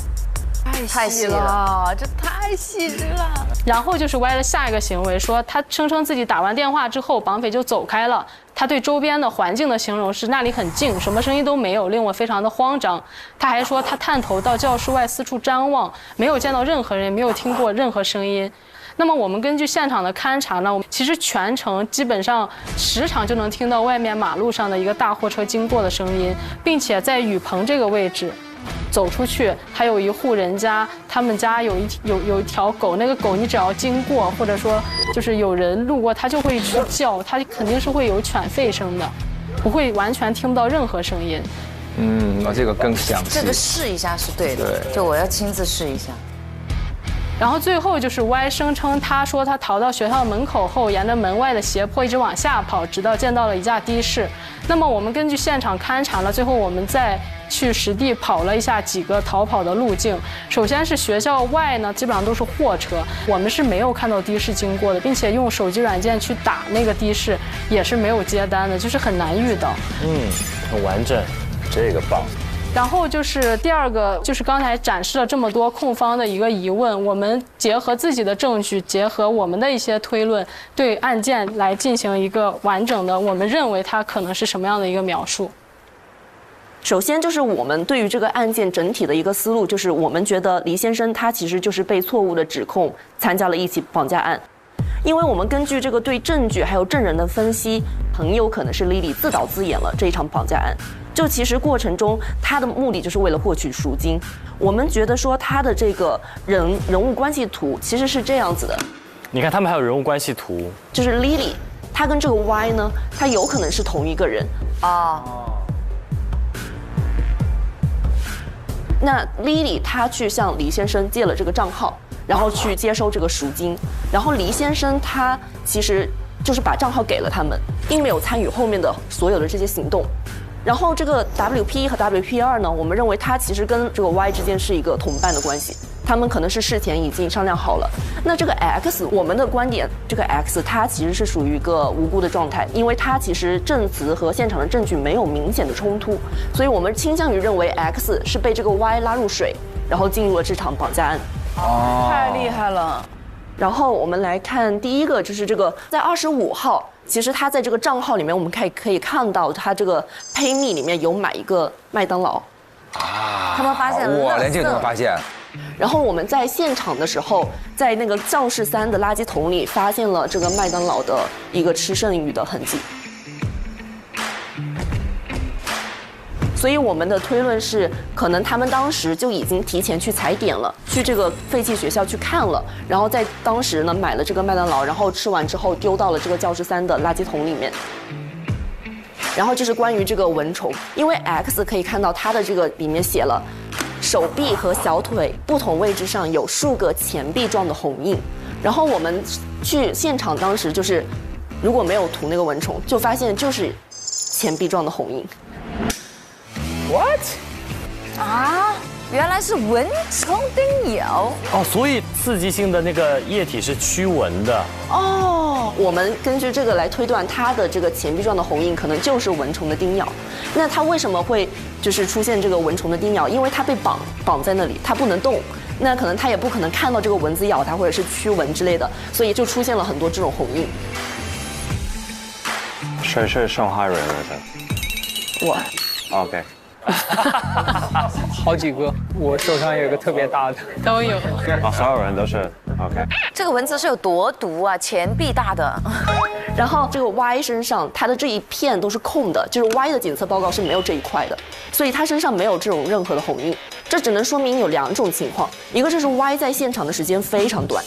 太细了，这太细致了。然后就是 Y 的下一个行为，说他声称自己打完电话之后，绑匪就走开了。他对周边的环境的形容是那里很静，什么声音都没有，令我非常的慌张。他还说他探头到教室外四处张望，没有见到任何人，没有听过任何声音。那么我们根据现场的勘查呢，其实全程基本上时常就能听到外面马路上的一个大货车经过的声音，并且在雨棚这个位置走出去，还有一户人家，他们家有一条狗，那个狗你只要经过，或者说就是有人路过，它就会去叫，它肯定是会有犬吠声的，不会完全听不到任何声音。那这个更详细。这个试一下是对的，对，就我要亲自试一下。然后最后就是 Y 声称，他说他逃到学校门口后，沿着门外的斜坡一直往下跑，直到见到了一架的士。那么我们根据现场勘查了，最后我们再去实地跑了一下几个逃跑的路径。首先是学校外呢，基本上都是货车，我们是没有看到的士经过的，并且用手机软件去打那个的士也是没有接单的，就是很难遇到。很完整，这个棒。然后就是第二个，就是刚才展示了这么多控方的一个疑问，我们结合自己的证据，结合我们的一些推论，对案件来进行一个完整的，我们认为它可能是什么样的一个描述。首先就是我们对于这个案件整体的一个思路，就是我们觉得黎先生他其实就是被错误的指控参加了一起绑架案，因为我们根据这个对证据还有证人的分析，很有可能是 Lily 自导自演了这一场绑架案。就其实过程中，他的目的就是为了获取赎金。我们觉得说他的这个人物关系图其实是这样子的。你看他们还有人物关系图，就是 Lily， 他跟这个 Y 呢，他有可能是同一个人啊。那 Lily 他去向黎先生借了这个账号，然后去接收这个赎金，然后黎先生他其实就是把账号给了他们，并没有参与后面的所有的这些行动。然后这个 WP 和 WP2 呢，我们认为他其实跟这个 Y 之间是一个同伴的关系，他们可能是事前已经商量好了。那这个 X， 我们的观点，这个 X 它其实是属于一个无辜的状态，因为它其实证词和现场的证据没有明显的冲突，所以我们倾向于认为 X 是被这个 Y 拉入水，然后进入了这场绑架案。太厉害了。然后我们来看第一个，就是这个在25号。其实他在这个账号里面，我们可以看到他这个 PayMe 里面有买一个麦当劳啊，他们发现了，我连这个都没发现。然后我们在现场的时候，在那个教室3的垃圾桶里发现了这个麦当劳的一个吃剩余的痕迹。所以我们的推论是，可能他们当时就已经提前去踩点了，去这个废弃学校去看了，然后在当时呢买了这个麦当劳，然后吃完之后丢到了这个教室3的垃圾桶里面。然后就是关于这个蚊虫，因为 X 可以看到它的这个里面写了，手臂和小腿不同位置上有数个钱币状的红印。然后我们去现场当时就是，如果没有涂那个蚊虫，就发现就是钱币状的红印。What？ 啊，原来是蚊虫叮咬哦，所以刺激性的那个液体是驱蚊的哦。我们根据这个来推断，它的这个钱币状的红印可能就是蚊虫的叮咬。那它为什么会就是出现这个蚊虫的叮咬？因为它被绑在那里，它不能动，那可能它也不可能看到这个蚊子咬它，或者是驱蚊之类的，所以就出现了很多这种红印。谁是受害人来的？我。OK。好几个，我手上有一个特别大的，都有。所有人都是 OK。这个蚊子是有多毒啊？钱币大的。然后这个 Y 身上，它的这一片都是空的，就是 Y 的检测报告是没有这一块的，所以它身上没有这种任何的红印。这只能说明有2种情况，一个就是 Y 在现场的时间非常短，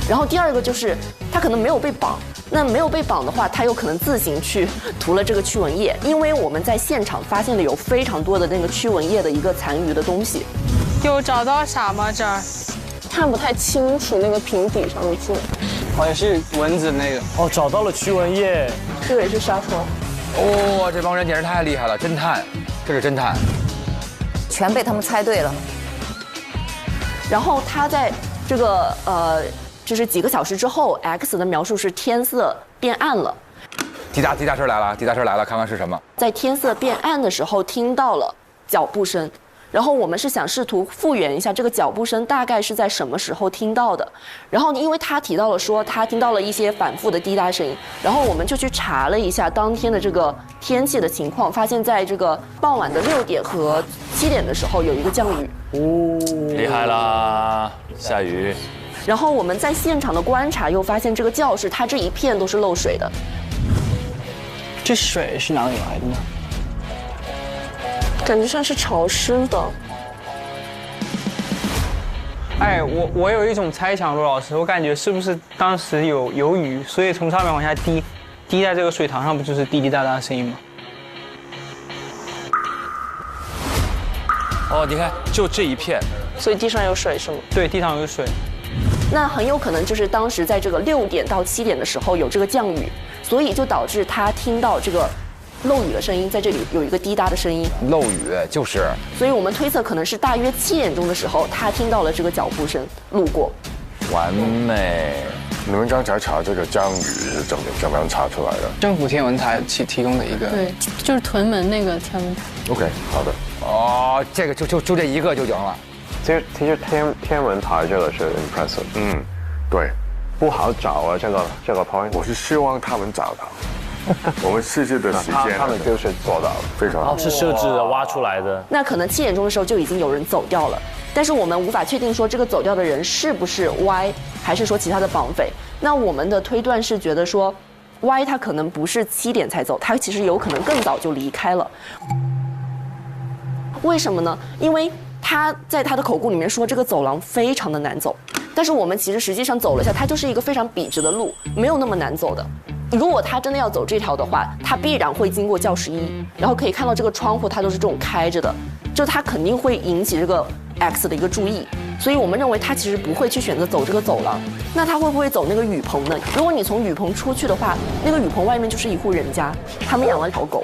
然后第二个就是他可能没有被绑。那没有被绑的话，他有可能自行去涂了这个驱蚊液，因为我们在现场发现了有非常多的那个驱蚊液的一个残余的东西。有找到啥吗？这儿看不太清楚那个瓶底上的字，好像是蚊子那个。哦，找到了驱蚊液，这个也是杀虫。哦，这帮人简直太厉害了，侦探，这是侦探。全被他们猜对了。然后他在这个就是几个小时之后 ，X 的描述是天色变暗了。滴答声来了，滴答声来了，看看是什么。在天色变暗的时候听到了脚步声，然后我们是想试图复原一下这个脚步声大概是在什么时候听到的。然后因为他提到了说他听到了一些反复的滴答声音，然后我们就去查了一下当天的这个天气的情况，发现在这个傍晚的6点和7点的时候有一个降雨。厉害啦，下雨。然后我们在现场的观察又发现这个教室它这一片都是漏水的。这水是哪里来的呢？感觉像是潮湿的。哎，我有一种猜想，罗老师，我感觉是不是当时有雨，所以从上面往下滴，滴在这个水塘上，不就是滴滴答答的声音吗？哦，你看，就这一片，所以地上有水是吗？对，地上有水。那很有可能就是当时在这个6点到7点的时候有这个降雨，所以就导致他听到这个漏雨的声音，在这里有一个滴答的声音。漏雨就是。所以我们推测可能是大约7点钟的时候，他听到了这个脚步声路过。完美。你们刚才查这个降雨是怎么样查出来的？政府天文台提供的一个。对，就是屯门那个天文台。OK， 好的。哦，这个就这一个就行了。其实天文台这个是 impressive， 对，不好找啊这个 point。我是希望他们找到，我们试试的时间，他们就是做到了，非常好。是设置的挖出来的。那可能7点钟的时候就已经有人走掉了，但是我们无法确定说这个走掉的人是不是 Y， 还是说其他的绑匪。那我们的推断是觉得说 Y 他可能不是7点才走，他其实有可能更早就离开了。为什么呢？因为他在他的口供里面说这个走廊非常的难走，但是我们其实实际上走了一下，它就是一个非常笔直的路，没有那么难走的。如果他真的要走这条的话，他必然会经过教室1，然后可以看到这个窗户它都是这种开着的，就他肯定会引起这个 X 的一个注意，所以我们认为他其实不会去选择走这个走廊。那他会不会走那个雨棚呢？如果你从雨棚出去的话，那个雨棚外面就是一户人家，他们养了一条狗。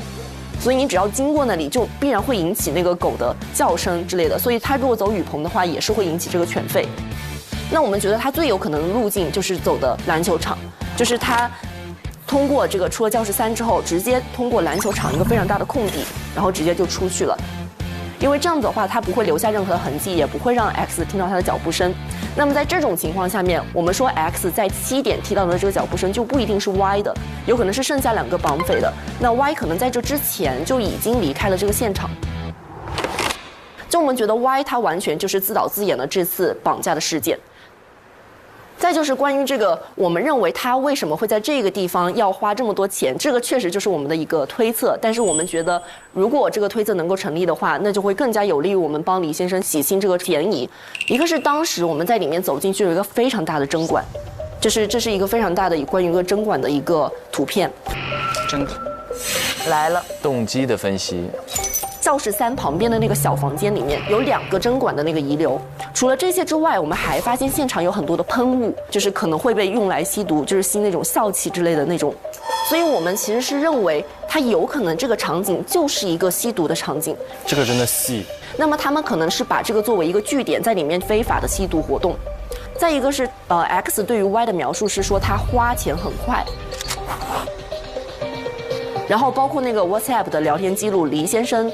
所以你只要经过那里，就必然会引起那个狗的叫声之类的。所以它如果走雨棚的话，也是会引起这个犬吠。那我们觉得它最有可能的路径就是走的篮球场，就是它通过这个出了教室3之后，直接通过篮球场一个非常大的空地，然后直接就出去了。因为这样子的话，它不会留下任何的痕迹，也不会让 X 听到它的脚步声。那么在这种情况下面，我们说 X 在7点听到的这个脚步声就不一定是 Y 的，有可能是剩下2个绑匪的。那 Y 可能在这之前就已经离开了这个现场。就我们觉得 Y 他完全就是自导自演了这次绑架的事件。再就是关于这个，我们认为他为什么会在这个地方要花这么多钱，这个确实就是我们的一个推测。但是我们觉得，如果这个推测能够成立的话，那就会更加有利于我们帮李先生洗清这个嫌疑。一个是当时我们在里面走进去有一个非常大的针管，这是一个非常大的关于一个针管的一个图片。真的来了，动机的分析。教室3旁边的那个小房间里面有2个针管的那个遗留。除了这些之外，我们还发现现场有很多的喷雾，就是可能会被用来吸毒，就是吸那种笑气之类的那种。所以我们其实是认为它有可能这个场景就是一个吸毒的场景。这个真的细。那么他们可能是把这个作为一个据点，在里面非法的吸毒活动。再一个是X 对于 Y 的描述是说他花钱很快。然后包括那个 WhatsApp 的聊天记录，黎先生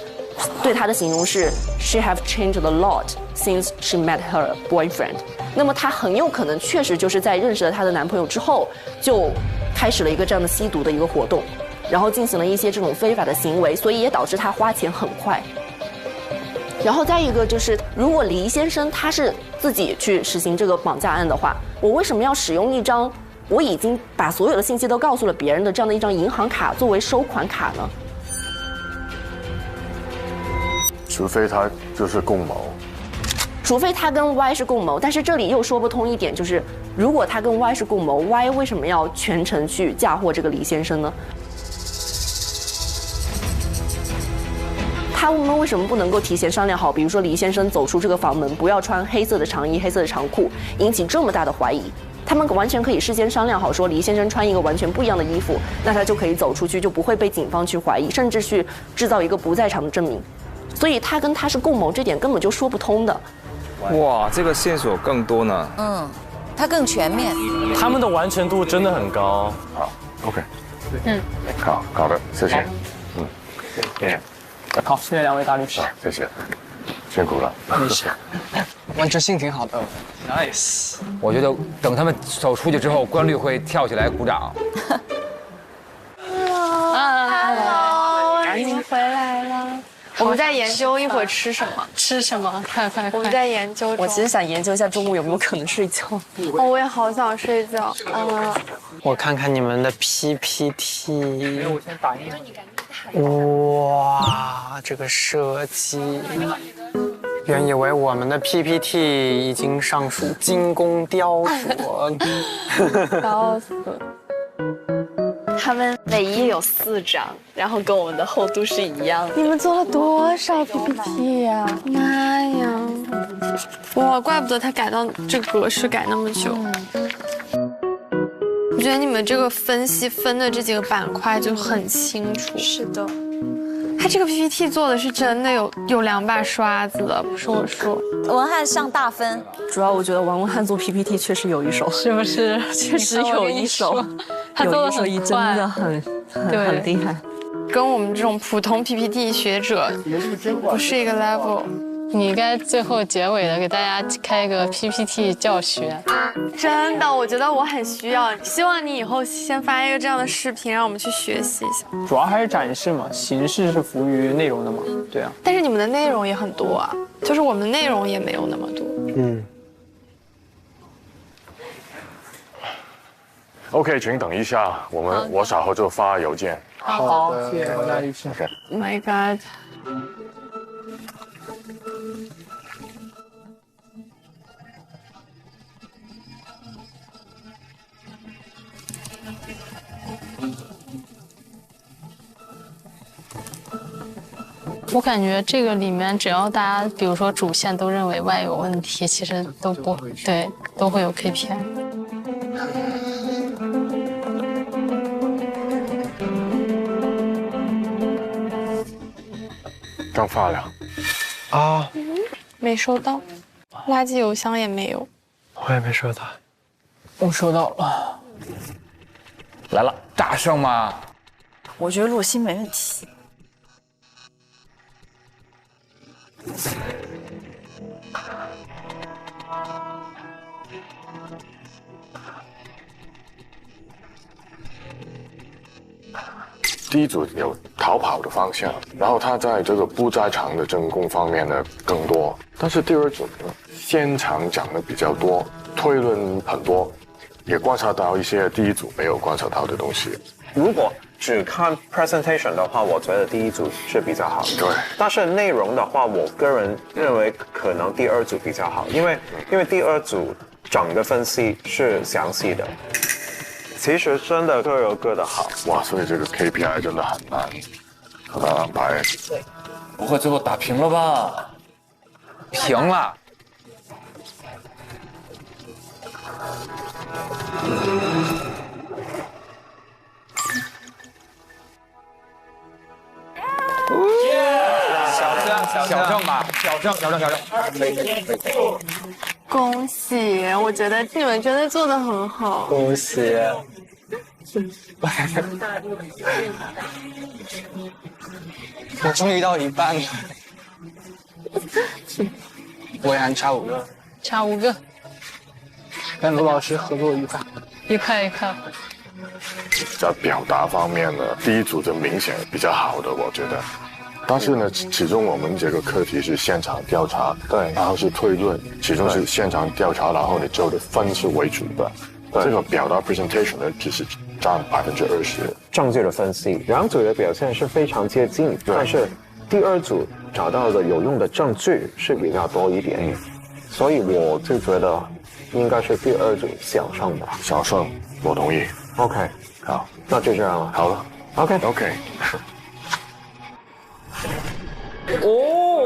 对他的形容是 She have changed a lot since she met her boyfriend。那么她很有可能确实就是在认识了她的男朋友之后，就开始了一个这样的吸毒的一个活动，然后进行了一些这种非法的行为，所以也导致她花钱很快。然后再一个就是，如果黎先生他是自己去实行这个绑架案的话，我为什么要使用一张我已经把所有的信息都告诉了别人的这样的一张银行卡作为收款卡呢？除非他就是共谋，除非他跟 Y 是共谋，但是这里又说不通一点，就是如果他跟 Y 是共谋 ，Y 为什么要全程去嫁祸这个黎先生呢？他们为什么不能够提前商量好？比如说黎先生走出这个房门，不要穿黑色的长衣、黑色的长裤，引起这么大的怀疑。他们完全可以事先商量好，说黎先生穿一个完全不一样的衣服，那他就可以走出去，就不会被警方去怀疑，甚至去制造一个不在场的证明。所以他跟他是共谋这点根本就说不通的。哇，这个线索更多呢。嗯，它更全面。他们的完成度真的很高。好 ，OK。嗯，好的，谢谢。嗯，好，谢谢两位大律师。谢谢，辛苦了。没事，完成性挺好的 ，nice。我觉得等他们走出去之后，关律会跳起来鼓掌。Hello， 你们回来了。我们在研究一会儿吃什么？吃什么？快！我们在研究。我其实想研究一下中午有没有可能睡觉。哦，我也好想睡觉。我看看你们的 PPT。我先打印。哇，这个设计。原以为我们的 PPT 已经上属精工雕琢。笑死。他们每一页有4张，然后跟我们的厚度是一样的。你们做了多少 PPT 呀？妈呀！哇，怪不得他改到这个格式改那么久。我觉得你们这个分析分的这几个板块就很清楚。是的。他这个 PPT 做的是真的有2把刷子的，不是我说。文翰上大分，主要我觉得王文翰做 PPT 确实有一手，是不是？确实有一手，他做的很快，真的很厉害，跟我们这种普通 PPT 学者不是一个 level。你应该最后结尾的给大家开一个 PPT 教学。真的，我觉得我很需要，希望你以后先发一个这样的视频，让我们去学习一下。主要还是展示嘛，形式是服务于内容的嘛，对啊。但是你们的内容也很多啊，就是我们的内容也没有那么多。嗯。OK， 请等一下，我稍后就发邮件。好，谢谢大律师。 Oh my god。我感觉这个里面，只要大家比如说主线都认为 Y 有问题，其实都不对，都会有 KPI。刚发了。啊，没收到，垃圾邮箱也没有。我也没收到。我收到了。来了，大胜吗？我觉得洛星没问题。第一组有逃跑的方向，然后他在这个不在场的证供方面呢更多，但是第二组呢现场讲的比较多，推论很多，也观察到一些第一组没有观察到的东西。如果只看 presentation 的话，我觉得第一组是比较好的。对，但是内容的话，我个人认为可能第二组比较好，因为第二组整个分析是详细的。其实真的各有各的好。哇，所以这个 KPI 真的很难安排。不会最后打平了吧？平了。小郑吧，小郑，可以。恭喜！我觉得你们真的做得很好。恭喜！我终于到一半了。我也还差5个。差5个。跟卢老师合作愉快。愉快。在表达方面呢，第一组就明显比较好的，我觉得。但是呢，始终我们这个课题是现场调查，对，然后是推论，始终是现场调查，然后你做的分是为主的。这个表达 presentation 呢，只是占20%。证据的分析，两组的表现是非常接近，但是第二组找到的有用的证据是比较多一点，所以我就觉得应该是第二组小胜吧。小胜，我同意。OK， 好，那就这样了。好了 ，OK。哦，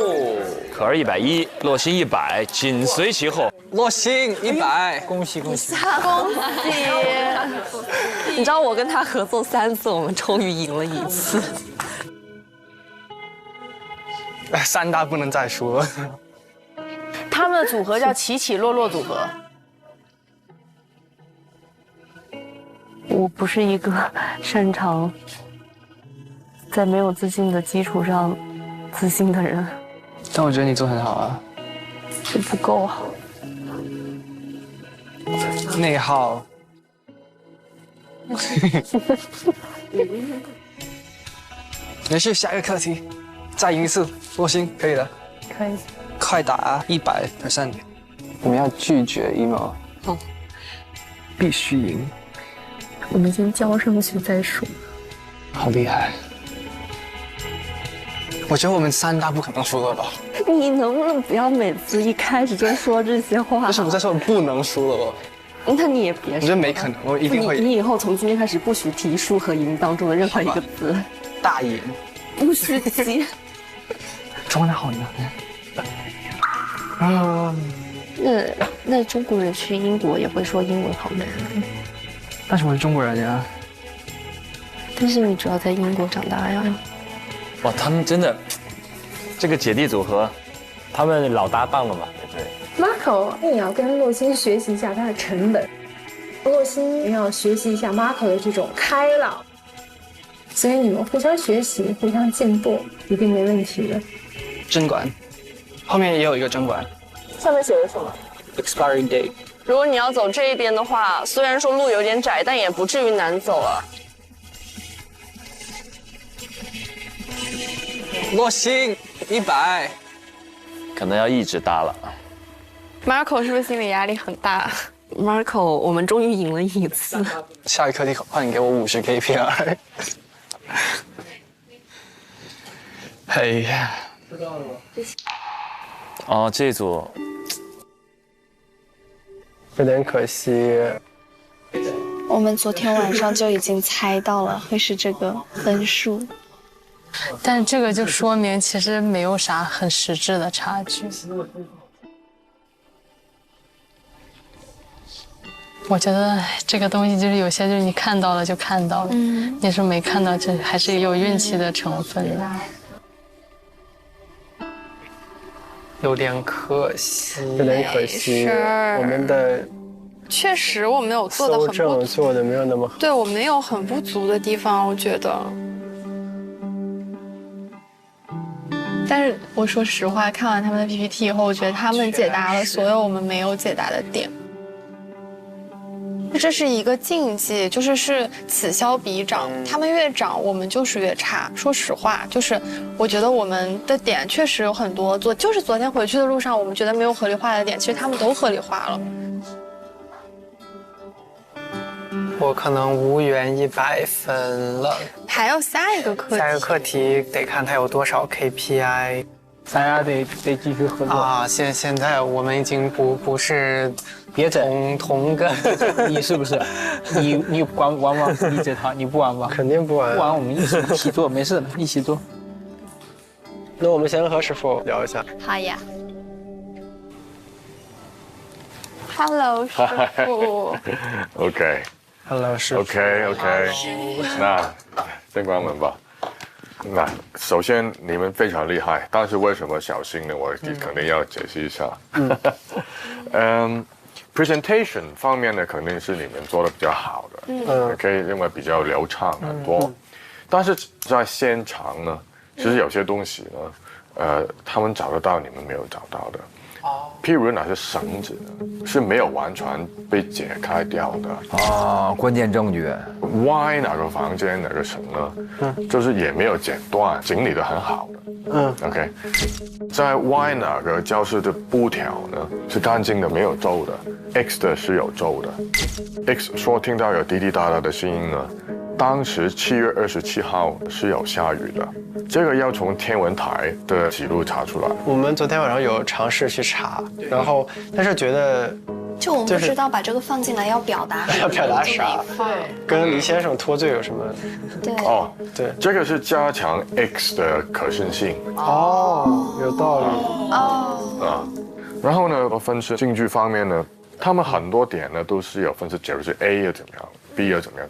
可儿110，洛星100，紧随其后。洛星100，恭喜！恭喜！你知道我跟他合作3次，我们终于赢了1次。3大不能再说了。他们的组合叫起起落落组合。我不是一个擅长在没有自信的基础上自信的人，但我觉得你做很好啊。就不够好。内耗。连续下一个课题，再赢一次，洛星可以的。可以。快打100%。我们要拒绝 emo。好。必须赢。我们先交上去再说。好厉害！我觉得我们3大不可能输了吧？你能不能不要每次一开始就说这些话？为什么在说不能输了吧？那你也别说。我觉得没可能，我一定会。你以后从今天开始不许提输和赢当中的任何一个词。大赢。不许提。中文好难。啊。那中国人去英国也会说英文好难。但是我是中国人呀。但是你主要在英国长大呀。哇，他们真的，这个姐弟组合，他们老搭档了嘛？对。Marco， 你要跟洛星学习一下他的沉稳，洛星也要学习一下 Marco 的这种开朗，所以你们互相学习、互相进步，一定没问题的。针管，后面也有一个针管。上面写的什么 ？Expiry date。如果你要走这一边的话，虽然说路有点窄，但也不至于难走了。洛星100，可能要一直搭了。Marco 是不是心理压力很大 ？Marco， 我们终于赢了一次。下一课题换你给我50 KPI。嘿呀。哦，这组有点可惜。我们昨天晚上就已经猜到了会是这个分数。但这个就说明其实没有啥很实质的差距。我觉得这个东西就是有些就是你看到了就看到了，你是没看到，这还是有运气的成分的。有点可惜，有点可惜，我们的确实我们有做的很不足，做的没有那么好。对，我们有很不足的地方，我觉得。但是我说实话，看完他们的 PPT 以后，我觉得他们解答了所有我们没有解答的点。这是一个禁忌，是此消彼长，他们越长，我们就是越差。说实话，我觉得我们的点确实有很多就是昨天回去的路上，我们觉得没有合理化的点，其实他们都合理化了。我可能无缘100分了，还有下一个课题。下一个课题得看它有多少 KPI， 咱俩得继续合作啊！现在我们已经不是别同个，你是不是？你玩吗？你这套你不玩吧？肯定不玩。不玩我们一起做，没事的，一起做。那我们先和师傅聊一下。好呀。Hello， 师傅。OK。Hello， 师傅。OK， 那先关门吧。那首先你们非常厉害，但是为什么小心呢？我肯定要解释一下。presentation 方面呢，肯定是你们做的比较好的，可以认为比较流畅很多。但是在现场呢，其实有些东西呢，他们找得到，你们没有找到的。譬如哪些绳子是没有完全被解开掉的啊，关键证据。Y 哪个房间哪个绳呢？就是也没有剪断，整理得很好的。OK， 在 Y 哪个教室的布条呢是干净的，没有皱的 ，X 的是有皱的。X 说听到有滴滴答答的声音呢。当时7月27号是有下雨的，这个要从天文台的记录查出来。我们昨天晚上有尝试去查，然后但是觉得，就我们不知道把这个放进来要表达什么，要表达啥？对，跟黎先生脱罪有什么？对。哦，对，这个是加强 X 的可信性。哦，有道理。哦。然后呢，分析证据方面呢，他们很多点呢都是有分析，假如是 A 又怎么样。B 又怎么样？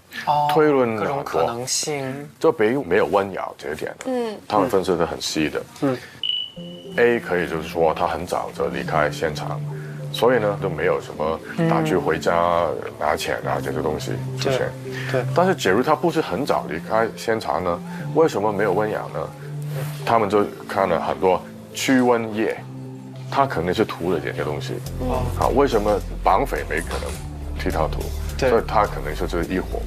推论各种可能性，就比如没有温咬这一点，他们分析的很细的。A 可以就是说他很早就离开现场，所以呢都没有什么打去回家拿钱啊这些东西出现。对。但是假如他不是很早离开现场呢，为什么没有温氧呢？他们就看了很多驱蚊液，他肯定是涂了这些东西。啊，为什么绑匪没可能替他涂？所以他可能就是一伙。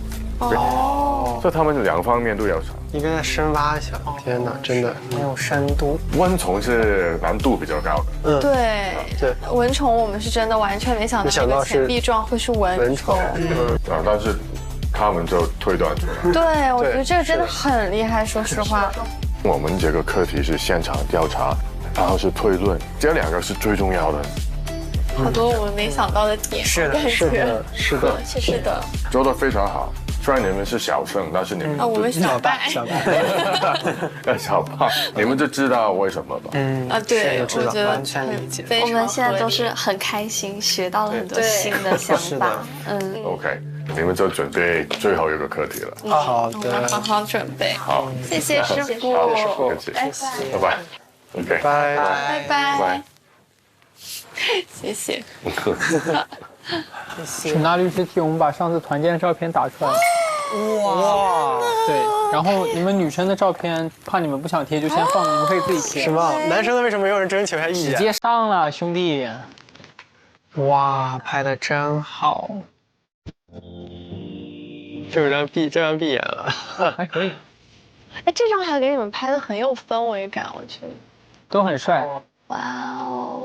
所以他们两方面都要查。应该再深挖一下。天哪，真的没有深度。蚊虫是难度比较高的。对，蚊虫我们是真的完全没想到这个钱币状会是蚊虫。但是他们就推断出来。对，我觉得这个真的很厉害，说实话。我们这个课题是现场调查，然后是推论，这两个是最重要的。好多我们没想到的点。是的，是的，是的。做得非常好。虽然你们是小胜，但是你们我们小败，小败，你们就知道为什么吧？对，我觉得完全理解。我们现在都是很开心，学到了很多新的想法。OK， 你们就准备最后一个课题了。好的，好好准备。好，谢谢师傅，好，拜拜。OK， 拜拜。谢谢。沈大律师替我们把上次团建的照片打出来。哇！对，然后你们女生的照片，怕你们不想贴，就先放着，你们可以自己贴。是吗？男生的为什么没有人征求一下意见？直接上了，兄弟。哇，拍的真好。这张闭眼了，还可以。哎，这张还给你们拍的很有氛围感，我觉得。都很帅。哇哦。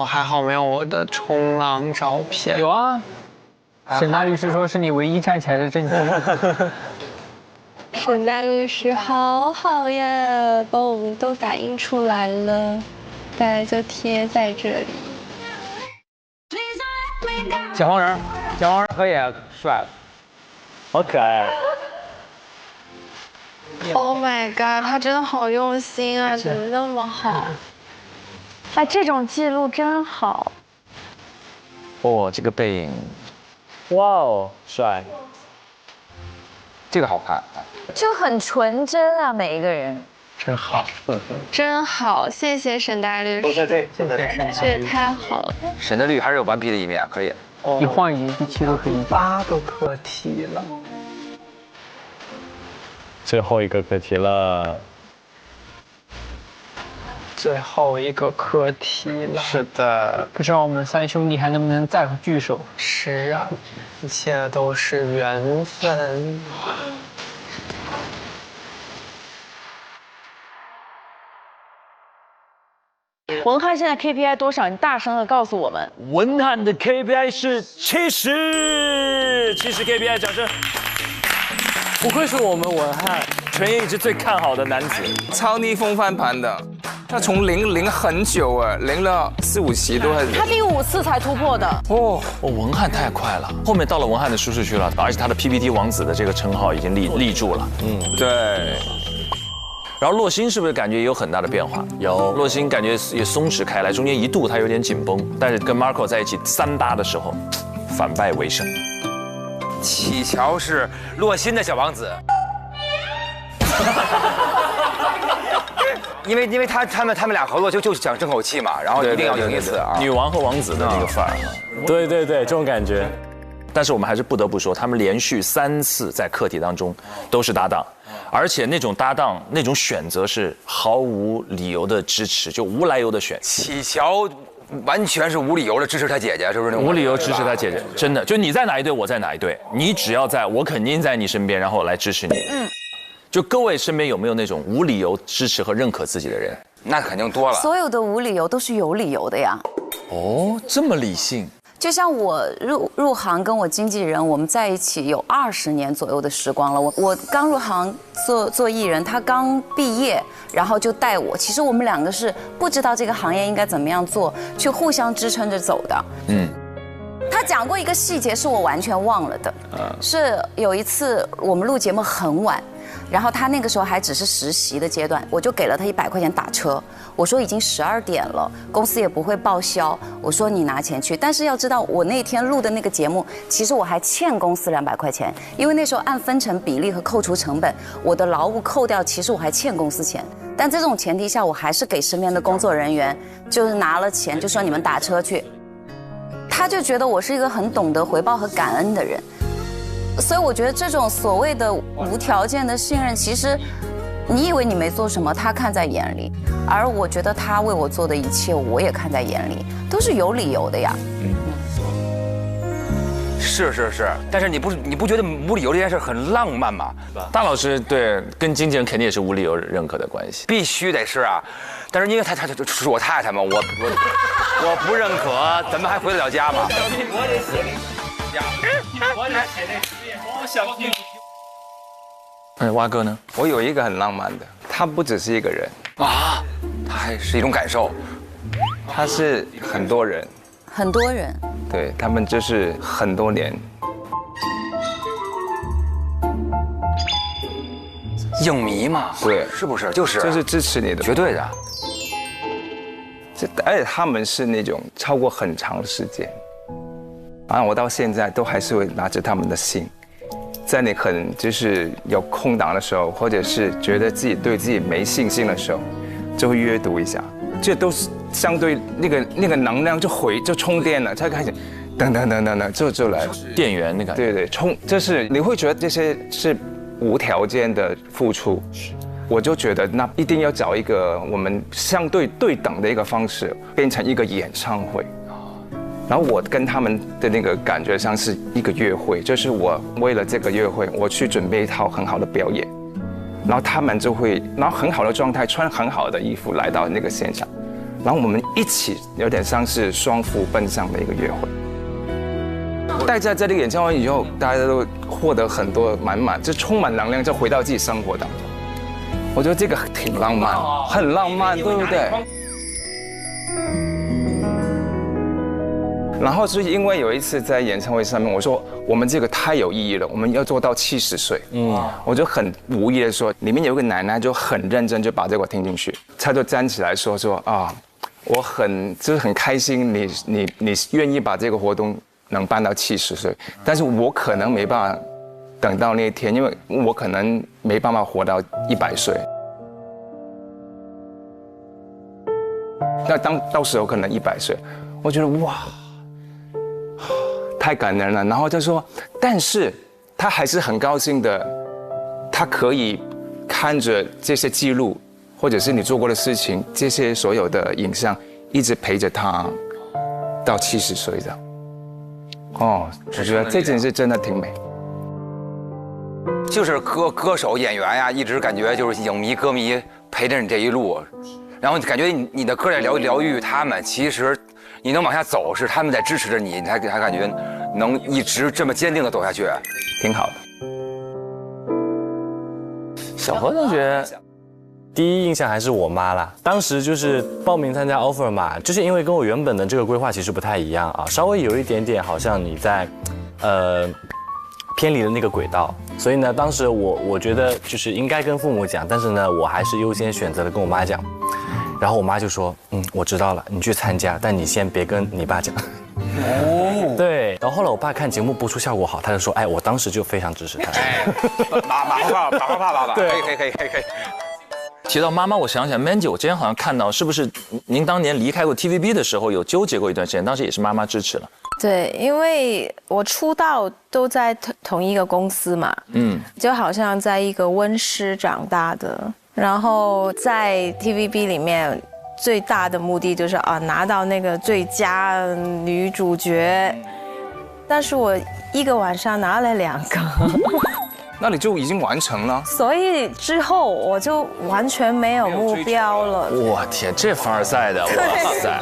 还好没有我的冲浪照片。有啊，沈大律师说是你唯一站起来的证据。沈大律师好好呀，把我们都打印出来了，大家就贴在这里。小黄人可以帅了，好可爱。Oh my god， 他真的好用心啊，怎么那么好？哎，这种记录真好。这个背影，哇哦，帅。这个好看，就很纯真啊，每一个人。真好，真好，谢谢沈大律师。都在这，现在这也太好了。沈大律还是有顽皮的一面，可以。一晃已经第7个课题，8个课题了。最后一个课题了。最后一个课题了。是的，不知道我们3兄弟还能不能再聚首？是啊，一切都是缘分。文翰现在 KPI 多少？你大声的告诉我们。文翰的 KPI 是70 KPI， 掌声。不愧是我们文翰，全业一直最看好的男子，超逆风翻盘的。他从零很久零了4、5期都还是。他第5次才突破的。文翰太快了，后面到了文翰的舒适区了，而且他的 PPT 王子的这个称号已经立住了。对。然后洛星是不是感觉也有很大的变化？有，洛星感觉也松弛开来，中间一度他有点紧绷，但是跟 Marco 在一起3搭的时候，反败为胜。启乔是洛星的小王子。因为他们俩合作就是讲争口气嘛，然后一定要赢一次啊。女王和王子的那个范儿。对，这种感觉。但是我们还是不得不说，他们连续3次在课题当中都是搭档，而且那种搭档那种选择是毫无理由的支持，就无来由的选。启乔完全是无理由的支持他姐姐，是不是？无理由支持他姐姐，真的，就你在哪一队，我在哪一队，你只要在我肯定在你身边，然后来支持你。就各位身边有没有那种无理由支持和认可自己的人？那肯定多了。所有的无理由都是有理由的呀。这么理性。就像我入行跟我经纪人，我们在一起有20年左右的时光了。我刚入行做艺人，他刚毕业，然后就带我。其实我们2个是不知道这个行业应该怎么样做，去互相支撑着走的。他讲过一个细节是我完全忘了的，是有一次我们录节目很晚。然后他那个时候还只是实习的阶段，我就给了他100块钱打车。我说已经12点了，公司也不会报销。我说你拿钱去，但是要知道我那天录的那个节目，其实我还欠公司200块钱，因为那时候按分成比例和扣除成本，我的劳务扣掉，其实我还欠公司钱。但这种前提下，我还是给身边的工作人员，就是拿了钱就说你们打车去，他就觉得我是一个很懂得回报和感恩的人，所以我觉得这种所谓的无条件的信任，其实你以为你没做什么，他看在眼里，而我觉得他为我做的一切，我也看在眼里，都是有理由的呀。是，但是你不觉得无理由这件事很浪漫吗？大老师对跟经纪人肯定也是无理由认可的关系，必须得是啊，但是因为他是我太太嘛，我不认可，咱们还回得了家吗？蛙哥呢？我有一个很浪漫的，他不只是一个人啊，他还是一种感受，他是很多人。很多人，对他们就是很多年，影迷嘛，对，是不是？就是支持你的，绝对的。而且他们是那种超过很长的时间，我到现在都还是会拿着他们的信，在你很就是有空档的时候，或者是觉得自己对自己没信心的时候，就会阅读一下。这都是相对那个能量就充电了，才开始等，就来电源那个对，就是你会觉得这些是无条件的付出，我就觉得那一定要找一个我们相对对等的一个方式，变成一个演唱会。然后我跟他们的那个感觉像是一个约会，就是我为了这个约会，我去准备一套很好的表演。然后他们就会，然后很好的状态，穿很好的衣服来到那个现场，然后我们一起有点像是双副奔向的一个约会。大家在这个演唱会以后，大家都获得很多满，就充满能量，就回到自己生活当中。我觉得这个挺浪漫，很浪漫，对不对？然后是因为有一次在演唱会上面，我说我们这个太有意义了，我们要做到70岁。我就很无意的说，里面有一个奶奶就很认真就把这个听进去，她就站起来说啊，我很开心你愿意把这个活动能办到70岁，但是我可能没办法等到那一天，因为我可能没办法活到100岁。那到时候可能100岁，我觉得哇。太感人了，然后他说，但是他还是很高兴的，他可以看着这些记录，或者是你做过的事情，这些所有的影像，一直陪着他到70岁这样。我觉得这件事真的挺美。就是歌手演员呀，一直感觉就是影迷歌迷陪着你这一路，然后感觉你的歌在疗愈他们，其实。你能往下走，是他们在支持着你，你还感觉能一直这么坚定的走下去，挺好的。小何同学，第一印象还是我妈啦。当时就是报名参加 offer 嘛，就是因为跟我原本的这个规划其实不太一样啊，稍微有一点点好像你在偏离了那个轨道，所以呢，当时我觉得就是应该跟父母讲，但是呢，我还是优先选择了跟我妈讲。然后我妈就说，我知道了，你去参加，但你先别跟你爸讲。对。然后后来我爸看节目播出效果好，他就说，我当时就非常支持他。马后炮爸爸，对，可以。提到妈妈，我想起来 Man 姐，我之前好像看到，是不是您当年离开过 TVB 的时候有纠结过一段时间？当时也是妈妈支持了。对，因为我出道都在同一个公司嘛，就好像在一个温室长大的。然后在 TVB 里面，最大的目的就是拿到那个最佳女主角，但是我一个晚上拿了2个，那你就已经完成了。所以之后我就完全没有目标了。我天，这凡尔赛的，哇塞！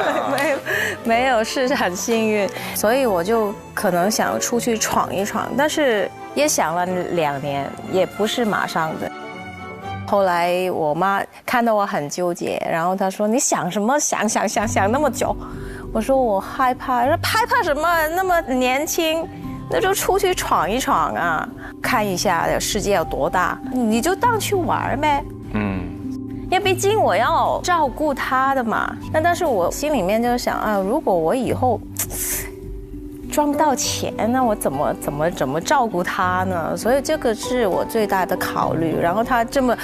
没有，是很幸运，所以我就可能想出去闯一闯，但是也想了2年，也不是马上的。后来我妈看到我很纠结，然后她说：“你想什么？想那么久。”我说：“我害怕。”她说：“害怕什么？那么年轻，那就出去闯一闯啊，看一下世界有多大，你就当去玩呗。”因为毕竟我要照顾她的嘛。但是我心里面就想如果我以后赚不到钱，那我怎么照顾他呢？所以这个是我最大的考虑。然后他这么，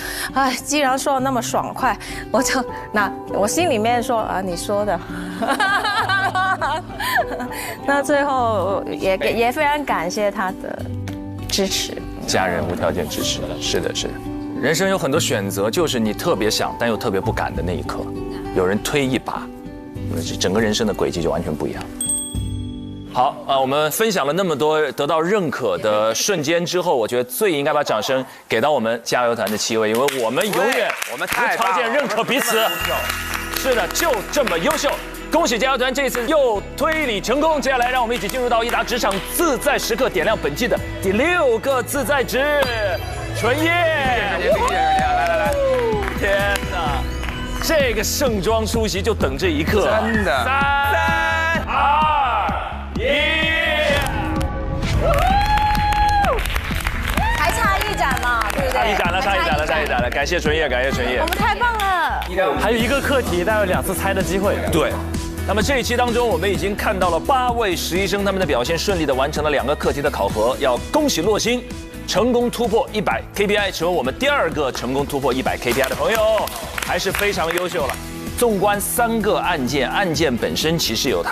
既然说那么爽快，我心里面说你说的。那最后也非常感谢他的支持，家人无条件支持，是的，是的。人生有很多选择，就是你特别想但又特别不敢的那一刻，有人推一把，整个人生的轨迹就完全不一样。好我们分享了那么多得到认可的瞬间之后，我觉得最应该把掌声给到我们加油团的7位，因为我们永远无条件认可彼此。是的，就这么优秀。恭喜加油团这次又推理成功，接下来让我们一起进入到益达职场自在时刻，点亮本季的第6个自在值，纯叶。来，天哪，这个盛装出席就等这一刻，真的。3、2、1，还差1展嘛，对不对？差一展了，感谢纯叶，我们太棒了。还有1个课题，大概有2次猜的机会。对。那么这一期当中，我们已经看到了8位实习生，他们的表现顺利地完成了2个课题的考核。要恭喜洛星，成功突破100 KPI， 成为我们第2个成功突破100 KPI 的朋友，还是非常优秀了。纵观3个案件，案件本身其实有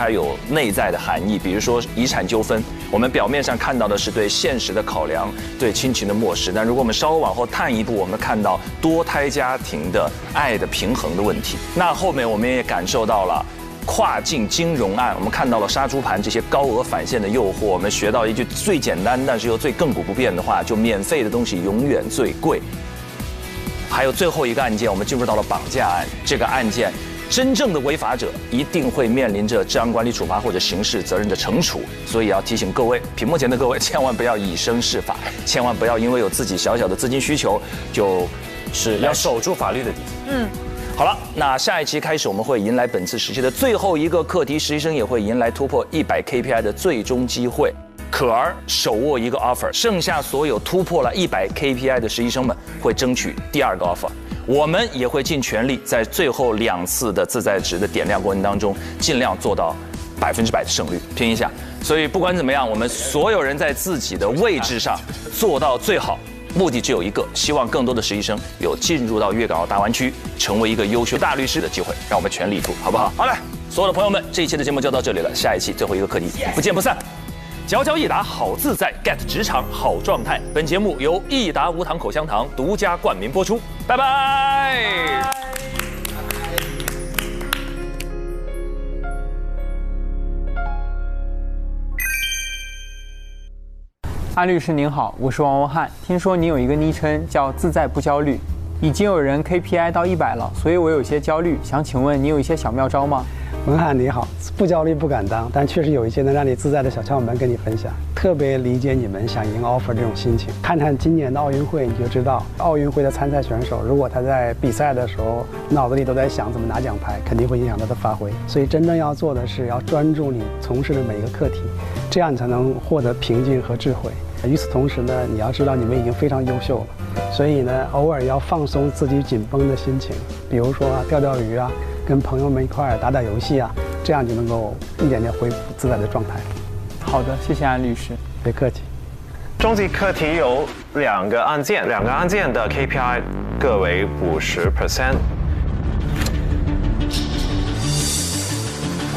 内在的含义，比如说遗产纠纷，我们表面上看到的是对现实的考量，对亲情的漠视，但如果我们稍微往后探一步，我们看到多胎家庭的爱的平衡的问题。那后面我们也感受到了跨境金融案，我们看到了杀猪盘这些高额返现的诱惑，我们学到一句最简单但是又最亘古不变的话，就免费的东西永远最贵。还有最后一个案件，我们进入到了绑架案。这个案件，真正的违法者一定会面临着治安管理处罚或者刑事责任的惩处。所以要提醒各位，屏幕前的各位，千万不要以身试法，千万不要因为有自己小小的资金需求，就是要守住法律的底线。好了，那下一期开始，我们会迎来本次实习的最后一个课题，实习生也会迎来突破100 KPI 的最终机会。可儿手握1个 offer， 剩下所有突破了100 KPI 的实习生们会争取第2个 offer。我们也会尽全力在最后2次的自在值的点亮过程当中，尽量做到100%的胜率。听一下，所以不管怎么样，我们所有人在自己的位置上做到最好。目的只有一个，希望更多的实习生有进入到粤港澳大湾区，成为一个优秀大律师的机会，让我们全力以赴，好不好？好嘞，所有的朋友们，这一期的节目就到这里了，下一期最后一个课题，不见不散。佼佼益达好自在 ，get 职场好状态。本节目由益达无糖口香糖独家冠名播出，拜拜。安律师您好，我是王文翰。听说你有一个昵称叫自在不焦虑，已经有人 KPI 到100了，所以我有些焦虑，想请问你有一些小妙招吗？文翰你好，不焦虑不敢当，但确实有一些能让你自在的小窍门跟你分享。特别理解你们想赢 offer 这种心情。看看今年的奥运会，你就知道奥运会的参赛选手，如果他在比赛的时候脑子里都在想怎么拿奖牌，肯定会影响他的发挥。所以真正要做的是要专注你从事的每一个课题，这样你才能获得平静和智慧。与此同时呢，你要知道你们已经非常优秀了，所以呢，偶尔要放松自己紧绷的心情，比如说钓钓鱼啊，跟朋友们一块打打游戏啊，这样就能够一点点恢复自在的状态。好的，谢谢安律师，别客气。终极课题有2个案件，2个案件的 KPI 各为50%。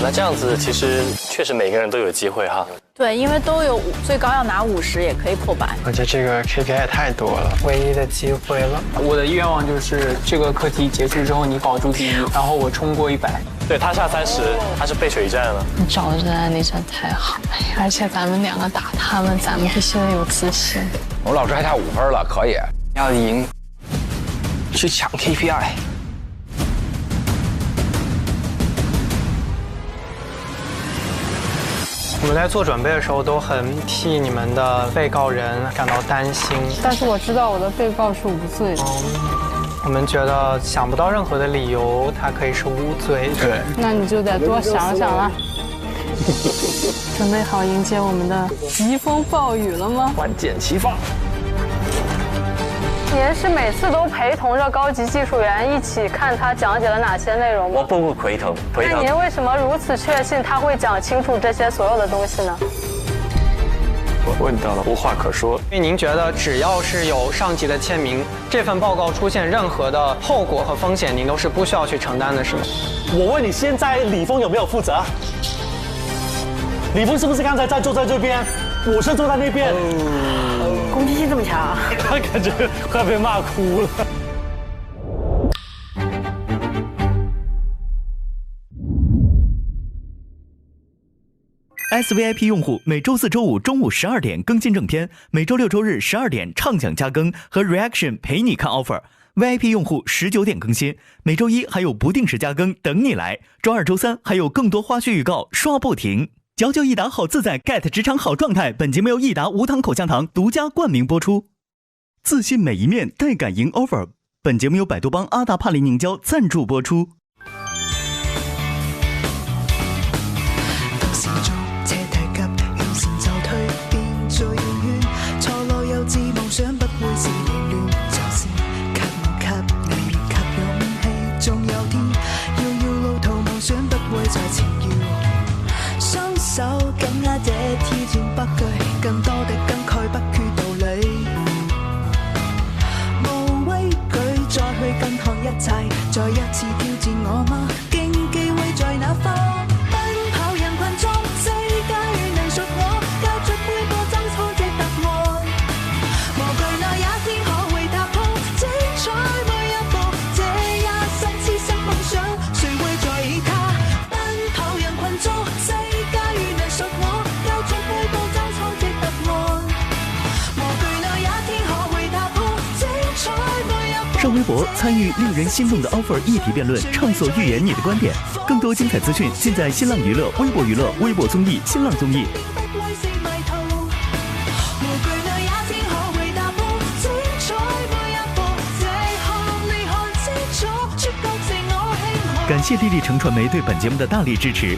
那这样子其实确实每个人都有机会哈。对，因为都有最高要拿50，也可以破100。而且这个 KPI 太多了，唯一的机会了。我的愿望就是这个课题结束之后你保住第1，然后我冲过100。对他下30，他是背水一战了。你找的这案例真太好了，而且咱们2个打他们，咱们必须得有自信。我们老师还差5分了，可以。要赢，去抢 KPI。我们在做准备的时候都很替你们的被告人感到担心，但是我知道我的被告是无罪的。我们觉得想不到任何的理由，他可以是无罪。对，那你就得多想想了。准备好迎接我们的疾风暴雨了吗？万箭齐发。您是每次都陪同着高级技术员一起看他讲解了哪些内容吗？我不陪同。那您为什么如此确信他会讲清楚这些所有的东西呢？我问到了，无话可说。因为您觉得只要是有上级的签名，这份报告出现任何的后果和风险，您都是不需要去承担的，是吗？我问你，现在李峰有没有负责？李峰是不是刚才在坐在这边？我是坐在那边。攻击性这么强，他感觉快被骂哭了。SVIP 用户每周4、周5中午12点更新正片，每周6、周日12点畅享加更和 Reaction 陪你看 offer。VIP 用户19点更新，每周1还有不定时加更等你来，周2、周3还有更多花絮预告刷不停。99益达好自在 ，get 职场好状态。本节目由益达无糖口香糖独家冠名播出。自信每一面，带感赢 offer。本节目由百度帮阿达帕林凝胶赞助播出。手緊握這挑戰不懼，更多的感慨不缺道理，無畏懼再去更看一切，再一次挑戰我嗎？競技會在哪方？奔跑人群中，世界能屬我，交出每個爭吵的答案，無懼那一天可會踏破精彩每一步，這一生痴心夢想，誰會在意它？奔跑人群中。上微博参与令人心动的 offer 议题辩论，畅所欲言你的观点。更多精彩资讯尽在新浪娱乐、微博娱乐、微博综艺、新浪综艺。感谢丽丽城传媒对本节目的大力支持。